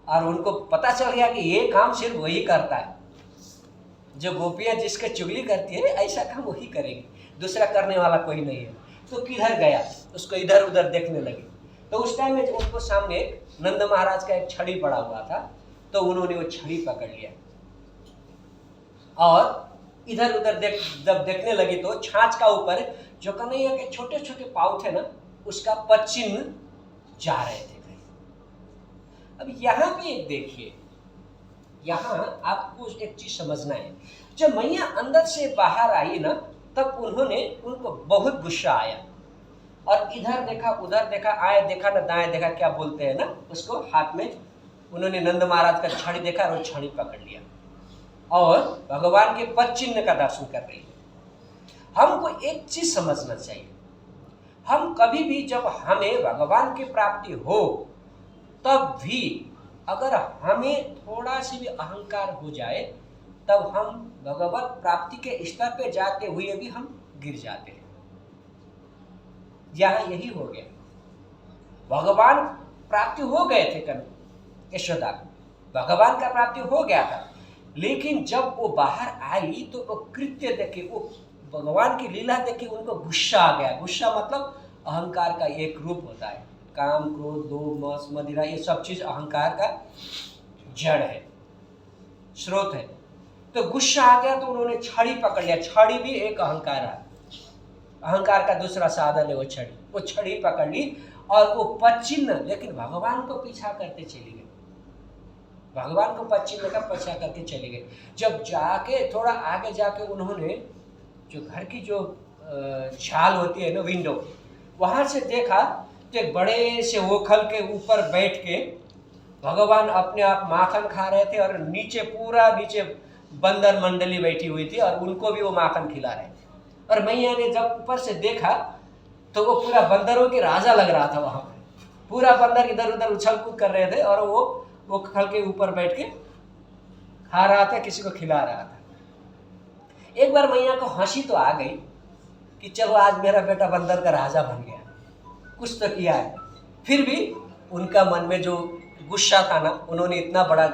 और उनको पता चल गया कि ये काम सिर्फ वही करता है, जो गोपियां जिसके चुगली करती है ऐसा काम वही करेगी, दूसरा करने वाला कोई नहीं है। तो किधर गया, उसको इधर उधर देखने लगी। तो उस टाइम में उनको सामने नंद महाराज का एक छड़ी पड़ा हुआ था, तो उन्होंने वो छड़ी पकड़ लिया और इधर उधर जब देखने लगी तो छाछ का ऊपर जो कन्हैया के छोटे छोटे पाँव थे ना, उसका पचिन्ह जा रहे थे कहीं। अब यहाँ पे एक देखिए, यहाँ आपको एक चीज समझना है। जब मैया अंदर से बाहर आई ना, तब उनको बहुत गुस्सा आया और इधर देखा उधर देखा, आए देखा ना दाएं देखा, क्या बोलते हैं ना उसको, हाथ में उन्होंने नंद महाराज का छड़ी देखा और छड़ी पकड़ लिया और भगवान के पद चिन्ह का दर्शन कर रही है। हमको एक चीज समझना चाहिए, हम कभी भी जब हमें भगवान की प्राप्ति हो तब भी अगर हमें थोड़ा सी भी अहंकार हो जाए, तब हम भगवत प्राप्ति के स्तर पे जाते हुए भी हम गिर जाते हैं। यहाँ यही हो गया, भगवान प्राप्ति हो गए थे कन्हैया यशोदा को, भगवान का प्राप्ति हो गया था, लेकिन जब वो बाहर आई तो वो कृत्य देखे, वो भगवान की लीला देखे उनको गुस्सा आ गया। गुस्सा मतलब अहंकार का एक रूप होता है, काम क्रोध लोभ मस मदिरा ये सब चीज अहंकार का जड़ है, स्रोत है। तो गुस्सा आ गया तो उन्होंने छड़ी पकड़ लिया। छड़ी भी एक अहंकार है, अहंकार का दूसरा साधन है वो छड़ी। वो छड़ी पकड़ ली और वो पचिन्ह, लेकिन भगवान को पीछा करते चली गई, भगवान को पचिन्ह का पीछा करके चले गए। जब जाके थोड़ा आगे जाके उन्होंने जो घर की जो छाल होती है ना, विंडो, वहां से देखा तो एक बड़े से ओखल के ऊपर बैठ के भगवान अपने आप माखन खा रहे थे और नीचे पूरा नीचे बंदर मंडली बैठी हुई थी और उनको भी वो माखन खिला रहे थे। और मैया ने जब ऊपर से देखा तो वो पूरा बंदरों के राजा लग रहा था, वहां पे पूरा बंदर इधर उधर उछल कूद कर रहे थे और वो खल के ऊपर बैठ के खा रहा था, किसी को खिला रहा था। एक बार मैया को हंसी तो आ गई कि चलो आज मेरा बेटा बंदर का राजा बन गया, कुछ तो किया है। फिर भी उनका मन में जो गुस्सा था ना, उन्होंने इतना बड़ा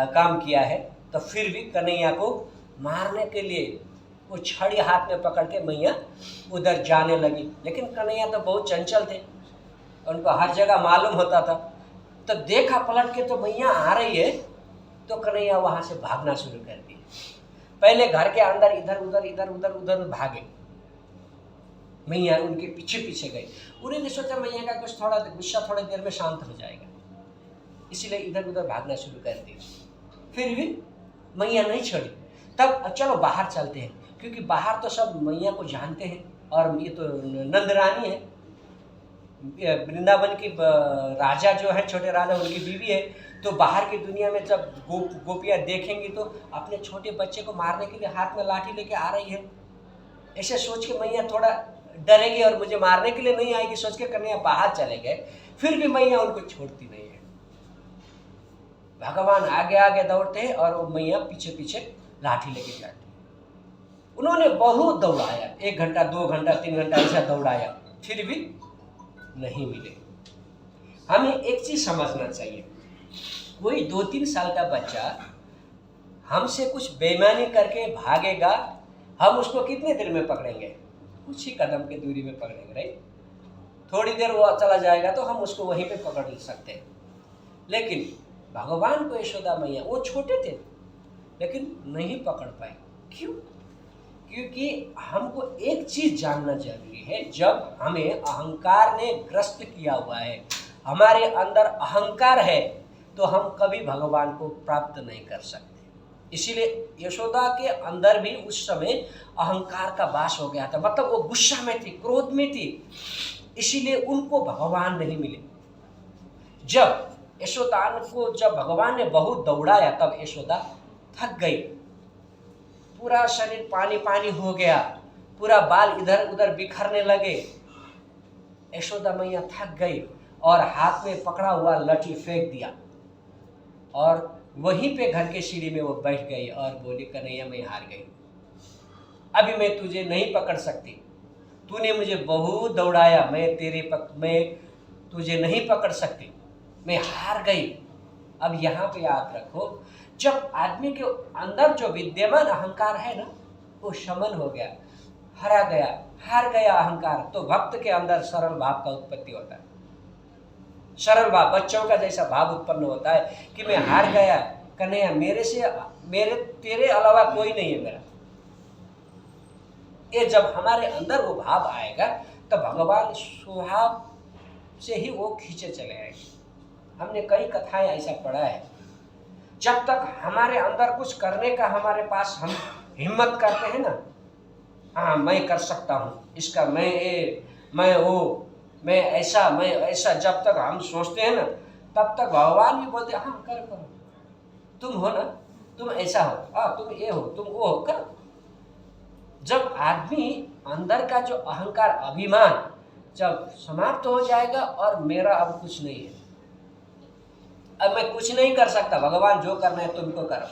काम किया है, तो फिर भी कन्हैया को मारने के लिए वो छड़ी हाथ में पकड़ के मैया उधर जाने लगी। लेकिन कन्हैया तो बहुत चंचल थे, उनको हर जगह मालूम होता था। तो देखा पलट के तो मैया आ रही है, तो कन्हैया वहां से भागना शुरू कर दिया। पहले घर के अंदर इधर उधर भागे, मैया उनके पीछे पीछे गई। उन्होंने सोचा मैया का कुछ थोड़ा गुस्सा थोड़ी देर में शांत हो जाएगा, इसलिए इधर उधर भागना शुरू कर दिया। फिर भी मैया नहीं छोड़ी। तब चलो बाहर चलते हैं, क्योंकि बाहर तो सब मैया को जानते हैं और ये तो नंदरानी है, वृंदावन की राजा जो है, छोटे राजा, उनकी बीवी है। तो बाहर की दुनिया में जब गोपियाँ देखेंगी तो अपने छोटे बच्चे को मारने के लिए हाथ में लाठी लेके आ रही है, ऐसे सोच के मैया थोड़ा डरेगी और मुझे मारने के लिए नहीं आएगी सोच के कन्हैया बाहर चले गए। फिर भी मैया उनको छोड़ती नहीं है, भगवान आगे आगे दौड़ते हैं और वो मैया पीछे पीछे लाठी लेके जाती है। उन्होंने बहुत दौड़ाया, 1 घंटा 2 घंटा 3 घंटा ऐसा दौड़ाया, फिर भी नहीं मिले। हमें एक चीज समझना चाहिए, कोई 2-3 साल का बच्चा हमसे कुछ बेईमानी करके भागेगा, हम उसको कितने देर में पकड़ेंगे? कुछ ही कदम की दूरी में पकड़ेंगे, राइट? थोड़ी देर वो चला जाएगा तो हम उसको वहीं पे पकड़ सकते हैं। लेकिन भगवान को यशोदा मैया, वो छोटे थे लेकिन नहीं पकड़ पाए। क्यों? क्योंकि हमको एक चीज जानना जरूरी है, जब हमें अहंकार ने ग्रस्त किया हुआ है, हमारे अंदर अहंकार है, तो हम कभी भगवान को प्राप्त नहीं कर सकते। इसीलिए यशोदा के अंदर भी उस समय अहंकार का वास हो गया था, मतलब वो गुस्सा में थी, क्रोध में थी, इसीलिए उनको भगवान नहीं मिले। जब यशोदा को जब भगवान ने बहुत दौड़ाया तब यशोदा थक गई, पूरा शरीर पानी पानी हो गया, पूरा बाल इधर उधर बिखरने लगे। यशोदा मैया थक गई और हाथ में पकड़ा हुआ लठी फेंक दिया और वहीं पे घर के सीढ़ी में वो बैठ गई और बोली, कन्हैया मैं हार गई, अभी मैं तुझे नहीं पकड़ सकती, तूने मुझे बहुत दौड़ाया, मैं तुझे नहीं पकड़ सकती, मैं हार गई। अब यहाँ पे याद रखो, जब आदमी के अंदर जो विद्यमान अहंकार है ना, वो शमन हो गया, हार गया अहंकार, तो भक्त के अंदर सरल भाव का उत्पत्ति होता है। सरल भाव, बच्चों का जैसा भाव उत्पन्न होता है कि मैं हार गया कन्हैया, तेरे अलावा कोई नहीं है मेरा। ये जब हमारे अंदर वो भाव आएगा तो भगवान स्वभाव से ही वो खींचे चले आएंगे। हमने कई कथाएं ऐसा पढ़ा है, जब तक हमारे अंदर कुछ करने का हमारे पास हम हिम्मत करते हैं ना, हाँ मैं कर सकता हूँ इसका, मैं ऐसा जब तक हम सोचते हैं ना, तब तक भगवान भी बोलते हाँ करो, तुम हो ना, तुम ऐसा हो, हाँ तुम ये हो, तुम वो हो, करो। जब आदमी अंदर का जो अहंकार, अभिमान जब समाप्त हो जाएगा और मेरा अब कुछ नहीं है, अब मैं कुछ नहीं कर सकता, भगवान जो करना है तुमको करो,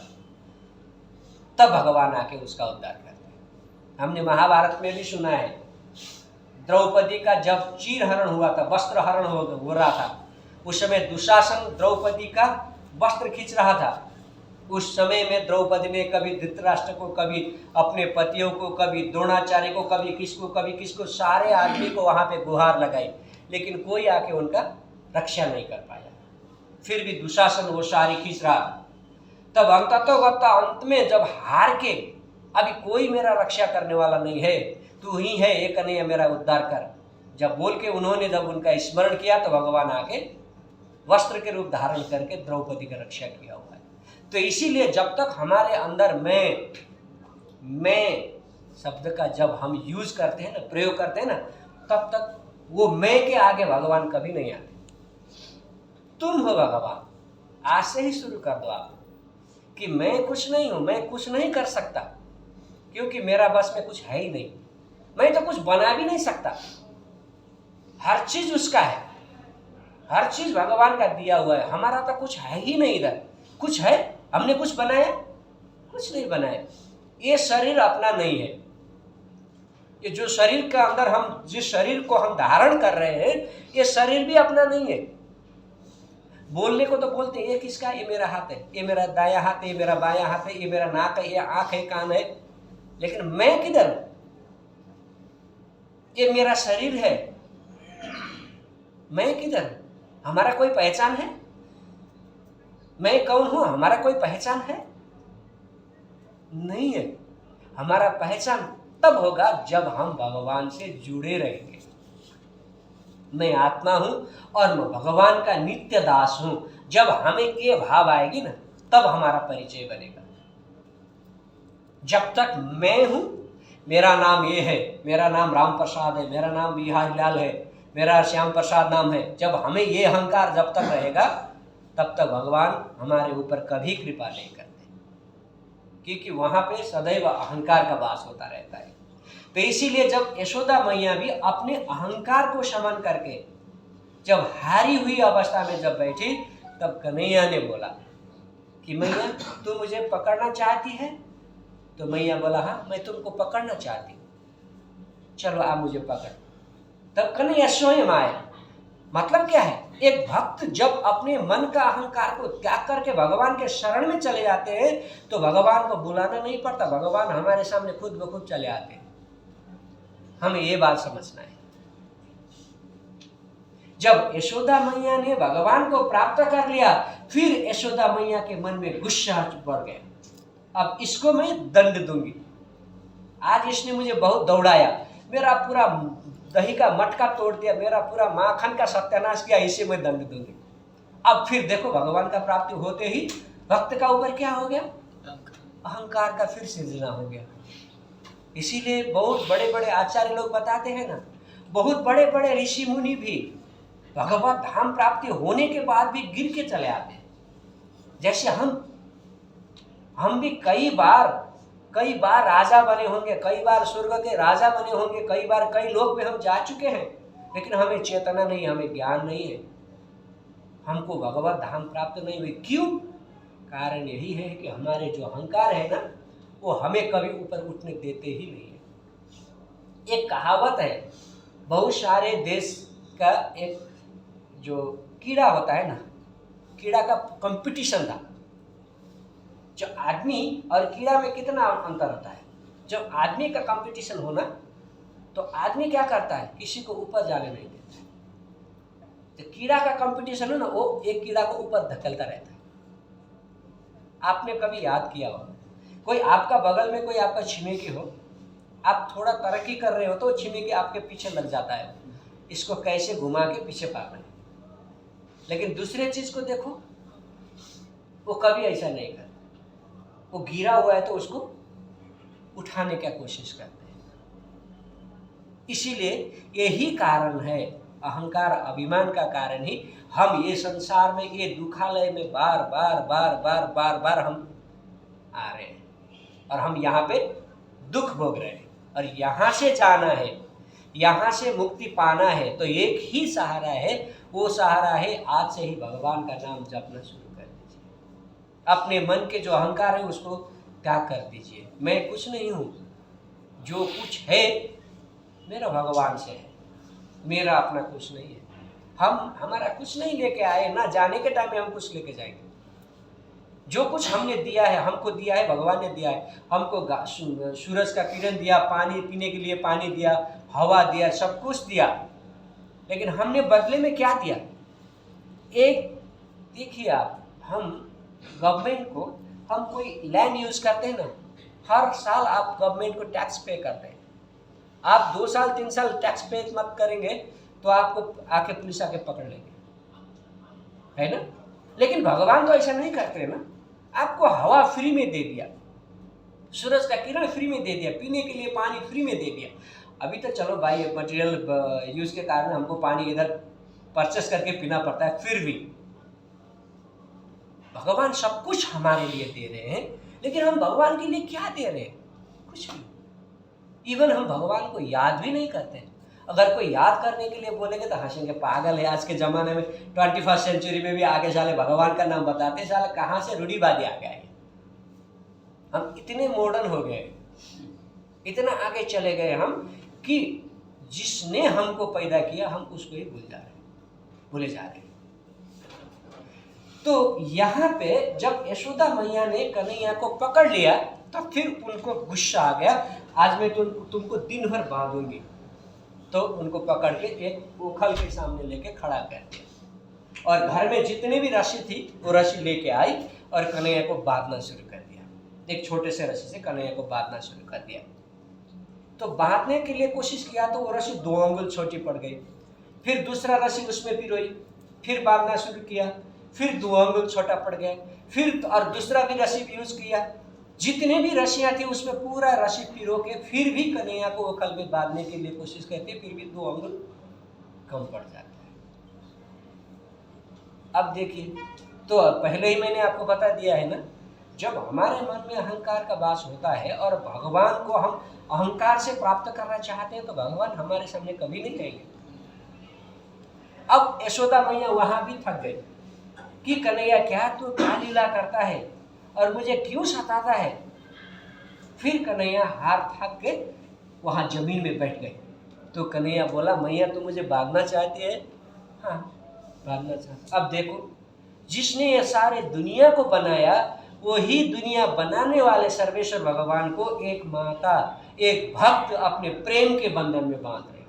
तब भगवान आके उसका उद्धार करते हैं। हमने महाभारत में भी सुना है, द्रौपदी का जब चीर हरण हुआ था, वस्त्र हरण हो रहा था, उस समय दुशासन द्रौपदी का वस्त्र खींच रहा था। उस समय में द्रौपदी ने कभी धृतराष्ट्र को, कभी अपने पतियों को, कभी द्रोणाचार्य को, कभी किसको, सारे आदमी को वहां पे गुहार लगाई, लेकिन कोई आके उनका रक्षा नहीं कर पाया। फिर भी दुशासन वो सारी खींच रहा था। तब अंत में जब हार के, अभी कोई मेरा रक्षा करने वाला नहीं है, तू ही है, एक कन्हैया मेरा उद्धार कर, जब बोल के उन्होंने जब उनका स्मरण किया तो भगवान आके वस्त्र के रूप धारण करके द्रौपदी का रक्षा किया हुआ है। तो इसीलिए जब तक हमारे अंदर मैं शब्द का जब हम यूज करते हैं ना, प्रयोग करते हैं ना, तब तक वो मैं के आगे भगवान कभी नहीं आते। तुम हो भगवान, आज से ही शुरू कर दो आप कि मैं कुछ नहीं हूं, मैं कुछ नहीं कर सकता, क्योंकि मेरा बस में कुछ है ही नहीं, मैं तो कुछ बना भी नहीं सकता, हर चीज उसका है, हर चीज भगवान का दिया हुआ है, हमारा तो कुछ है ही नहीं। इधर कुछ है, हमने कुछ बनाया? कुछ नहीं बनाया। ये शरीर अपना नहीं है, ये जो शरीर के अंदर हम, जिस शरीर को हम धारण कर रहे हैं, ये शरीर भी अपना नहीं है। बोलने को तो बोलते हैं ये किसका, ये मेरा हाथ है, ये मेरा दायां हाथ है, ये मेरा बायां हाथ है, ये मेरा नाक है, ये आंख है, कान है, लेकिन मैं किधर हूं? ये मेरा शरीर है, मैं किधर हूं? हमारा कोई पहचान है? मैं कौन हूं? हमारा कोई पहचान है? नहीं है। हमारा पहचान तब होगा जब हम भगवान से जुड़े रहेंगे। मैं आत्मा हूं और मैं भगवान का नित्य दास हूं। जब हमें ये भाव आएगी ना, तब हमारा परिचय बनेगा। जब तक मैं हूँ, मेरा नाम ये है, मेरा नाम राम प्रसाद है, मेरा नाम बिहारी लाल है, मेरा श्याम प्रसाद नाम है, जब हमें ये अहंकार जब तक रहेगा तब तक भगवान हमारे ऊपर कभी कृपा नहीं करते, क्योंकि वहां पे सदैव अहंकार का वास होता रहता है। तो इसीलिए जब यशोदा मैया भी अपने अहंकार को शमन करके जब हारी हुई अवस्था में जब बैठी, तब कन्हैया ने बोला कि मैया तू मुझे पकड़ना चाहती है? तो मैया बोला हाँ, मैं तुमको पकड़ना चाहती हूँ, चलो आप मुझे पकड़। तब कन्हैया स्वयं आए। मतलब क्या है, एक भक्त जब अपने मन का अहंकार को त्याग करके भगवान के शरण में चले जाते हैं तो भगवान को बुलाना नहीं पड़ता, भगवान हमारे सामने खुद ब खुद चले आते हैं। हमें ये बात समझना है। जब यशोदा मैया ने भगवान को प्राप्त कर लिया, फिर यशोदा मैया के मन में गुस्सा बढ़ गया, अब इसको मैं दंड दूंगी। आज इसने मुझे बहुत दौड़ाया, मेरा पूरा दही का मटका तोड़ दिया, मेरा पूरा माखन का सत्यानाश किया, इसे मैं दंड दूंगी। अब फिर देखो भगवान का प्राप्ति होते ही भक्त का ऊपर क्या हो गया, अहंकार का फिर सृजना हो गया। इसीलिए बहुत बड़े बड़े आचार्य लोग बताते हैं ना, बहुत बड़े बड़े ऋषि मुनि भी भगवत धाम प्राप्ति होने के बाद भी गिर के चले आते हैं। जैसे हम भी कई बार राजा बने होंगे, कई बार स्वर्ग के राजा बने होंगे, कई बार कई लोग में हम जा चुके हैं, लेकिन हमें चेतना नहीं, हमें ज्ञान नहीं है, हमको भगवत धाम प्राप्त नहीं हुई। क्यों? कारण यही है कि हमारे जो अहंकार है ना, वो हमें कभी ऊपर उठने देते ही नहीं है। एक कहावत है, बहुत सारे देश का एक जो कीड़ा होता है ना, कीड़ा का कंपटीशन था। जो आदमी और कीड़ा में कितना अंतर होता है। जब आदमी का कंपटीशन होना तो आदमी क्या करता है, किसी को ऊपर जाने नहीं देता है। जो कीड़ा का कंपटीशन हो ना, वो एक कीड़ा को ऊपर धकेलता रहता है। आपने कभी याद किया हो, कोई आपका बगल में कोई आपका छिमेकी हो, आप थोड़ा तरक्की कर रहे हो तो छिमेकी आपके पीछे लग जाता है, इसको कैसे घुमा के पीछे पाना है। लेकिन दूसरे चीज को देखो, वो कभी ऐसा नहीं करता, वो गिरा हुआ है तो उसको उठाने की कोशिश करते हैं। इसीलिए यही कारण है, अहंकार अभिमान का कारण ही हम ये संसार में, ये दुखालय में बार बार हम आ रहे हैं और हम यहाँ पे दुख भोग रहे हैं। और यहाँ से जाना है, यहाँ से मुक्ति पाना है तो एक ही सहारा है, वो सहारा है आज से ही भगवान का नाम जपना शुरू कर दीजिए। अपने मन के जो अहंकार है उसको त्याग कर दीजिए। मैं कुछ नहीं हूँ, जो कुछ है मेरा भगवान से है, मेरा अपना कुछ नहीं है। हमारा कुछ नहीं लेके आए, ना जाने के टाइम में हम कुछ लेके जाएंगे। जो कुछ हमने दिया है, हमको दिया है, भगवान ने दिया है। हमको सूरज का किरण दिया, पानी पीने के लिए पानी दिया, हवा दिया, सब कुछ दिया, लेकिन हमने बदले में क्या दिया? एक देखिए आप, हम गवर्नमेंट को, हम कोई लैंड यूज करते हैं ना, हर साल आप गवर्नमेंट को टैक्स पे करते हैं। आप 2 साल 3 साल टैक्स पे मत करेंगे तो आपको आके पुलिस आके पकड़ लेंगे, है ना। लेकिन भगवान तो ऐसा नहीं करते ना, आपको हवा फ्री में दे दिया, सूरज का किरण फ्री में दे दिया, पीने के लिए पानी फ्री में दे दिया। अभी तो चलो भाई मटेरियल यूज के कारण हमको पानी इधर परचेस करके पीना पड़ता है, फिर भी भगवान सब कुछ हमारे लिए दे रहे हैं, लेकिन हम भगवान के लिए क्या दे रहे हैं? कुछ नहीं। इवन हम भगवान को याद भी नहीं करते। अगर कोई याद करने के लिए बोलेंगे तो हंसेंगे, पागल है। आज के ज़माने में 21वीं सेंचुरी में भी आगे साले भगवान का नाम बताते, साले कहाँ से रूढ़िवादी आ गया है। हम इतने मॉडर्न हो गए, इतना आगे चले गए हम कि जिसने हमको पैदा किया हम उसको ही भूले जा रहे हैं। तो यहाँ पे जब यशोदा मैया ने कन्हैया को पकड़ लिया तो फिर उनको गुस्सा आ गया, आज मैं तुमको दिन भर बांधूंगी। तो उनको पकड़ के एक उखल के सामने लेके खड़ा कर दिया और घर में जितने भी रस्सी थी वो रस्सी लेके आई और कन्हैया को बांधना शुरू कर दिया। एक छोटे से रस्सी से कन्हैया को बांधना शुरू कर दिया। तो बांधने के लिए कोशिश किया तो वो रस्सी 2 अंगुल छोटी पड़ गई। फिर दूसरा रस्सी उसमें पिरोई, फिर बांधना शुरू किया, फिर 2 अंगुल छोटा पड़ गया। फिर और दूसरा भी रस्सी यूज किया, जितने भी रस्सियाँ थी उसमें पूरा रस्सी पिरो के फिर भी कन्हैया को वो खल में बांधने के लिए कोशिश करते, फिर भी 2 अंगुल कम पड़ जाता है। अब देखिए, तो पहले ही मैंने आपको बता दिया है ना, जब हमारे मन में अहंकार का वास होता है और भगवान को हम अहंकार से प्राप्त करना चाहते हैं तो भगवान हमारे सामने कभी नहीं कहेंगे। अब यशोदा मैया वहां भी थक गई कि कन्हैया क्या तू क्या लीला करता है और मुझे क्यों सताता है। फिर कन्हैया हार थक के वहां जमीन में बैठ गए। तो कन्हैया बोला, मैया तो मुझे भागना चाहती है। हाँ, भागना चाहती। अब देखो, जिसने ये सारे दुनिया को बनाया वही दुनिया बनाने वाले सर्वेश्वर भगवान को एक माता, एक भक्त अपने प्रेम के बंधन में बांध रहे।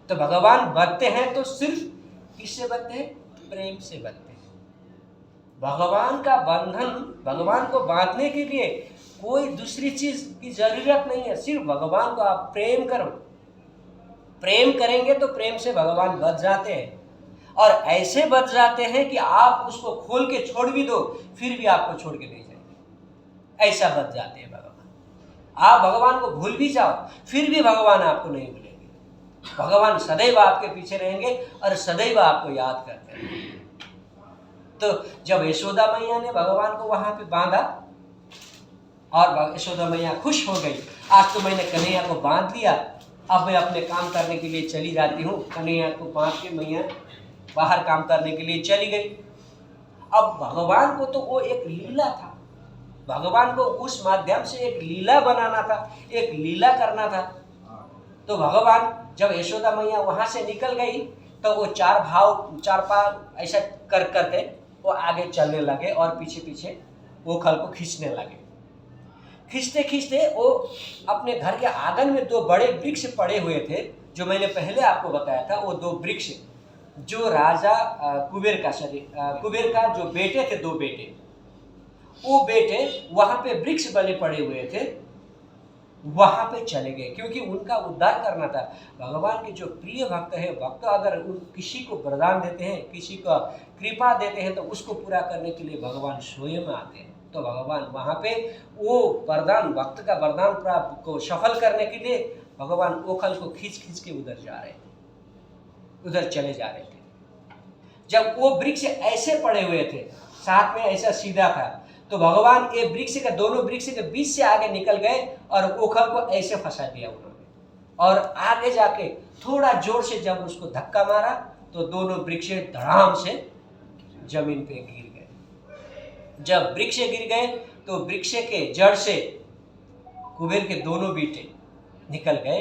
तो भगवान बंधते हैं तो सिर्फ किससे बंधते हैं? प्रेम से बंधते हैं। भगवान का बंधन, भगवान को बांधने के लिए कोई दूसरी चीज की जरूरत नहीं है, सिर्फ भगवान को आप प्रेम करो। प्रेम करेंगे तो प्रेम से भगवान बंध जाते हैं, और ऐसे बंध जाते हैं कि आप उसको खोल के छोड़ भी दो फिर भी आपको छोड़ के नहीं जाएंगे। ऐसा बंध जाते हैं भगवान। आप भगवान को भूल भी जाओ फिर भी भगवान आपको नहीं भूलेंगे। भगवान सदैव आपके पीछे रहेंगे और सदैव आपको याद करते रहेंगे। तो जब यशोदा मैया ने भगवान को वहां पे बांधा और यशोदा मैया खुश हो गई, आज तो मैंने कन्हैया को बांध लिया, अब मैं अपने काम करने के लिए चली जाती हूँ। कन्हैया को बांध के मैया बाहर काम करने के लिए चली गई। अब भगवान को तो वो एक लीला था, भगवान को उस माध्यम से एक लीला बनाना था, एक लीला करना था। तो भगवान जब यशोदा मैया वहां से निकल गई तो वो चार पाव ऐसा कर करके वो आगे चलने लगे और पीछे पीछे वो खल को खींचने लगे। खींचते खींचते वो अपने घर के आंगन में 2 बड़े वृक्ष पड़े हुए थे, जो मैंने पहले आपको बताया था। वो 2 वृक्ष जो राजा कुबेर का जो बेटे थे, 2 बेटे, वो बेटे वहां पे वृक्ष बने पड़े हुए थे, वहां पे चले गए क्योंकि उनका उद्धार करना था। भगवान के जो प्रिय भक्त है, भक्त अगर किसी को वरदान देते हैं, किसी को कृपा देते हैं तो उसको पूरा करने के लिए भगवान स्वयं आते हैं। तो भगवान वहां पे वो वरदान, भक्त का वरदान प्राप्त को सफल करने के लिए भगवान ओखल को खींच खींच के उधर जा रहे थे, उधर चले जा रहे थे। जब वो वृक्ष ऐसे पड़े हुए थे, साथ में ऐसा सीधा था, तो भगवान ये वृक्ष के, दोनों वृक्ष के बीच से आगे निकल गए और ओखल को ऐसे फंसा दिया उन्होंने, और आगे जाके थोड़ा जोर से जब उसको धक्का मारा तो दोनों वृक्ष धड़ाम से जमीन पे गिर गए। जब वृक्ष गिर गए तो वृक्ष के जड़ से कुबेर के दोनों बेटे निकल गए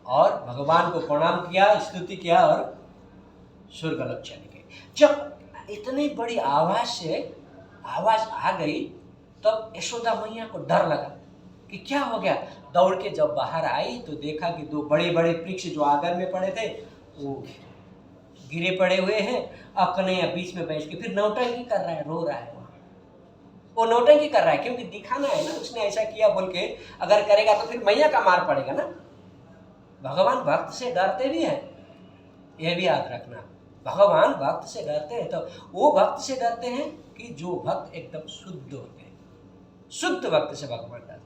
और भगवान को प्रणाम किया, स्तुति किया और स्वर्गलोक चले गए। जब इतनी बड़ी आवाज से आवाज आ गई तब यशोदा मैया को डर लगा कि क्या हो गया। दौड़ के जब बाहर आई तो देखा कि 2 बड़े बड़े वृक्ष जो आंगन में पड़े थे वो गिरे पड़े हुए हैं। अब कन्हैया बीच में बैठ के फिर नौटंकी कर रहा है, रो रहा है। वो नौटंकी कर रहा है क्योंकि दिखाना है ना, उसने ऐसा किया बोल के, अगर करेगा तो फिर मैया का मार पड़ेगा ना। भगवान भक्त से डरते भी हैं, यह भी याद रखना। भगवान भक्त से डरते हैं, तो वो भक्त से डरते हैं कि जो भक्त एकदम शुद्ध होते हैं, शुद्ध भक्त से भगवान डरते हैं।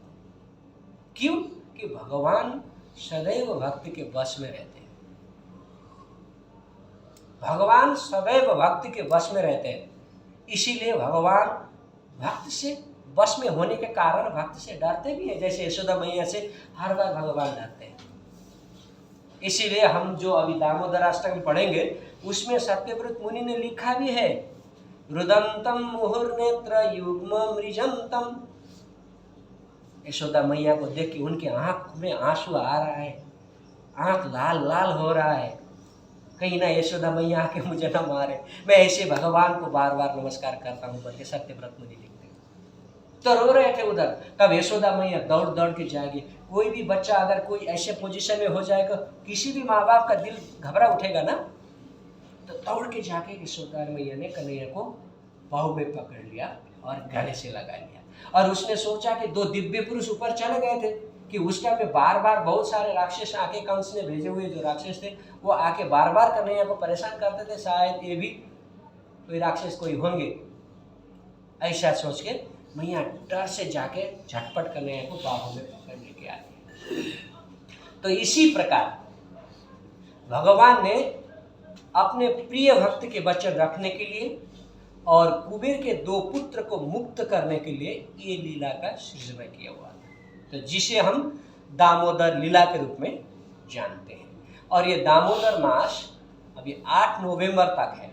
क्यों? कि भगवान सदैव भक्त के वश में रहते हैं। भगवान सदैव भक्त के वश में रहते हैं, इसीलिए भगवान भक्त से वश में होने के कारण भक्त से डरते भी हैं। जैसे यशोदा मैया से हर बार भगवान डरते हैं। इसीलिए हम जो अभी दामोदराष्टकम पढ़ेंगे उसमें सत्यव्रत मुनि ने लिखा भी है, रुदंतम मुहुर्नेत्र युग्म मृजंतम। यशोदा मैया को देख के उनके आंख में आंसू आ रहा है, आंख लाल लाल हो रहा है, कहीं ना यशोदा मैया आके मुझे ना मारे, मैं ऐसे भगवान को बार बार नमस्कार करता हूँ करके सत्यव्रत मुनि लिखते। तो रो रहे थे उधर। तब यशोदा मैया दौड़ दौड़ के जाएगी। कोई भी बच्चा अगर कोई ऐसे पोजीशन में हो जाएगा, किसी भी माँ बाप का दिल घबरा उठेगा ना, तो दौड़ के जाके यशोदा मैया ने कन्हैया को बाहु में पकड़ लिया और गले से लगा लिया। और उसने सोचा कि 2 दिव्य पुरुष ऊपर चले गए थे कि उस टाइम में बार बार बहुत सारे राक्षस आके, कंस ने भेजे हुए जो राक्षस थे वो आके बार बार कन्हैया को परेशान करते थे, शायद ये भी कोई राक्षस कोई होंगे। ऐसा सोच के मैया डर से जाके झटपट कन्हैया को बाहों में पकड़ लेके आती है। तो इसी प्रकार भगवान ने अपने प्रिय भक्त के वचन रखने के लिए और कुबेर के 2 पुत्र को मुक्त करने के लिए ये लीला का सृजन किया हुआ था, तो जिसे हम दामोदर लीला के रूप में जानते हैं। और ये दामोदर मास अभी 8 नवंबर तक है,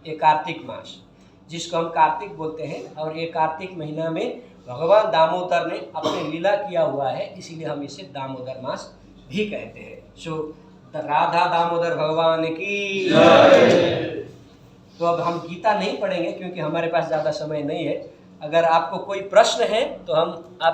ये कार्तिक मास जिसको हम कार्तिक बोलते हैं। और ये कार्तिक महीना में भगवान दामोदर ने अपने लीला किया हुआ है, इसीलिए हम इसे दामोदर मास भी कहते हैं। सो राधा दामोदर भगवान की जय। तो अब हम गीता नहीं पढ़ेंगे क्योंकि हमारे पास ज़्यादा समय नहीं है। अगर आपको कोई प्रश्न है तो हम आप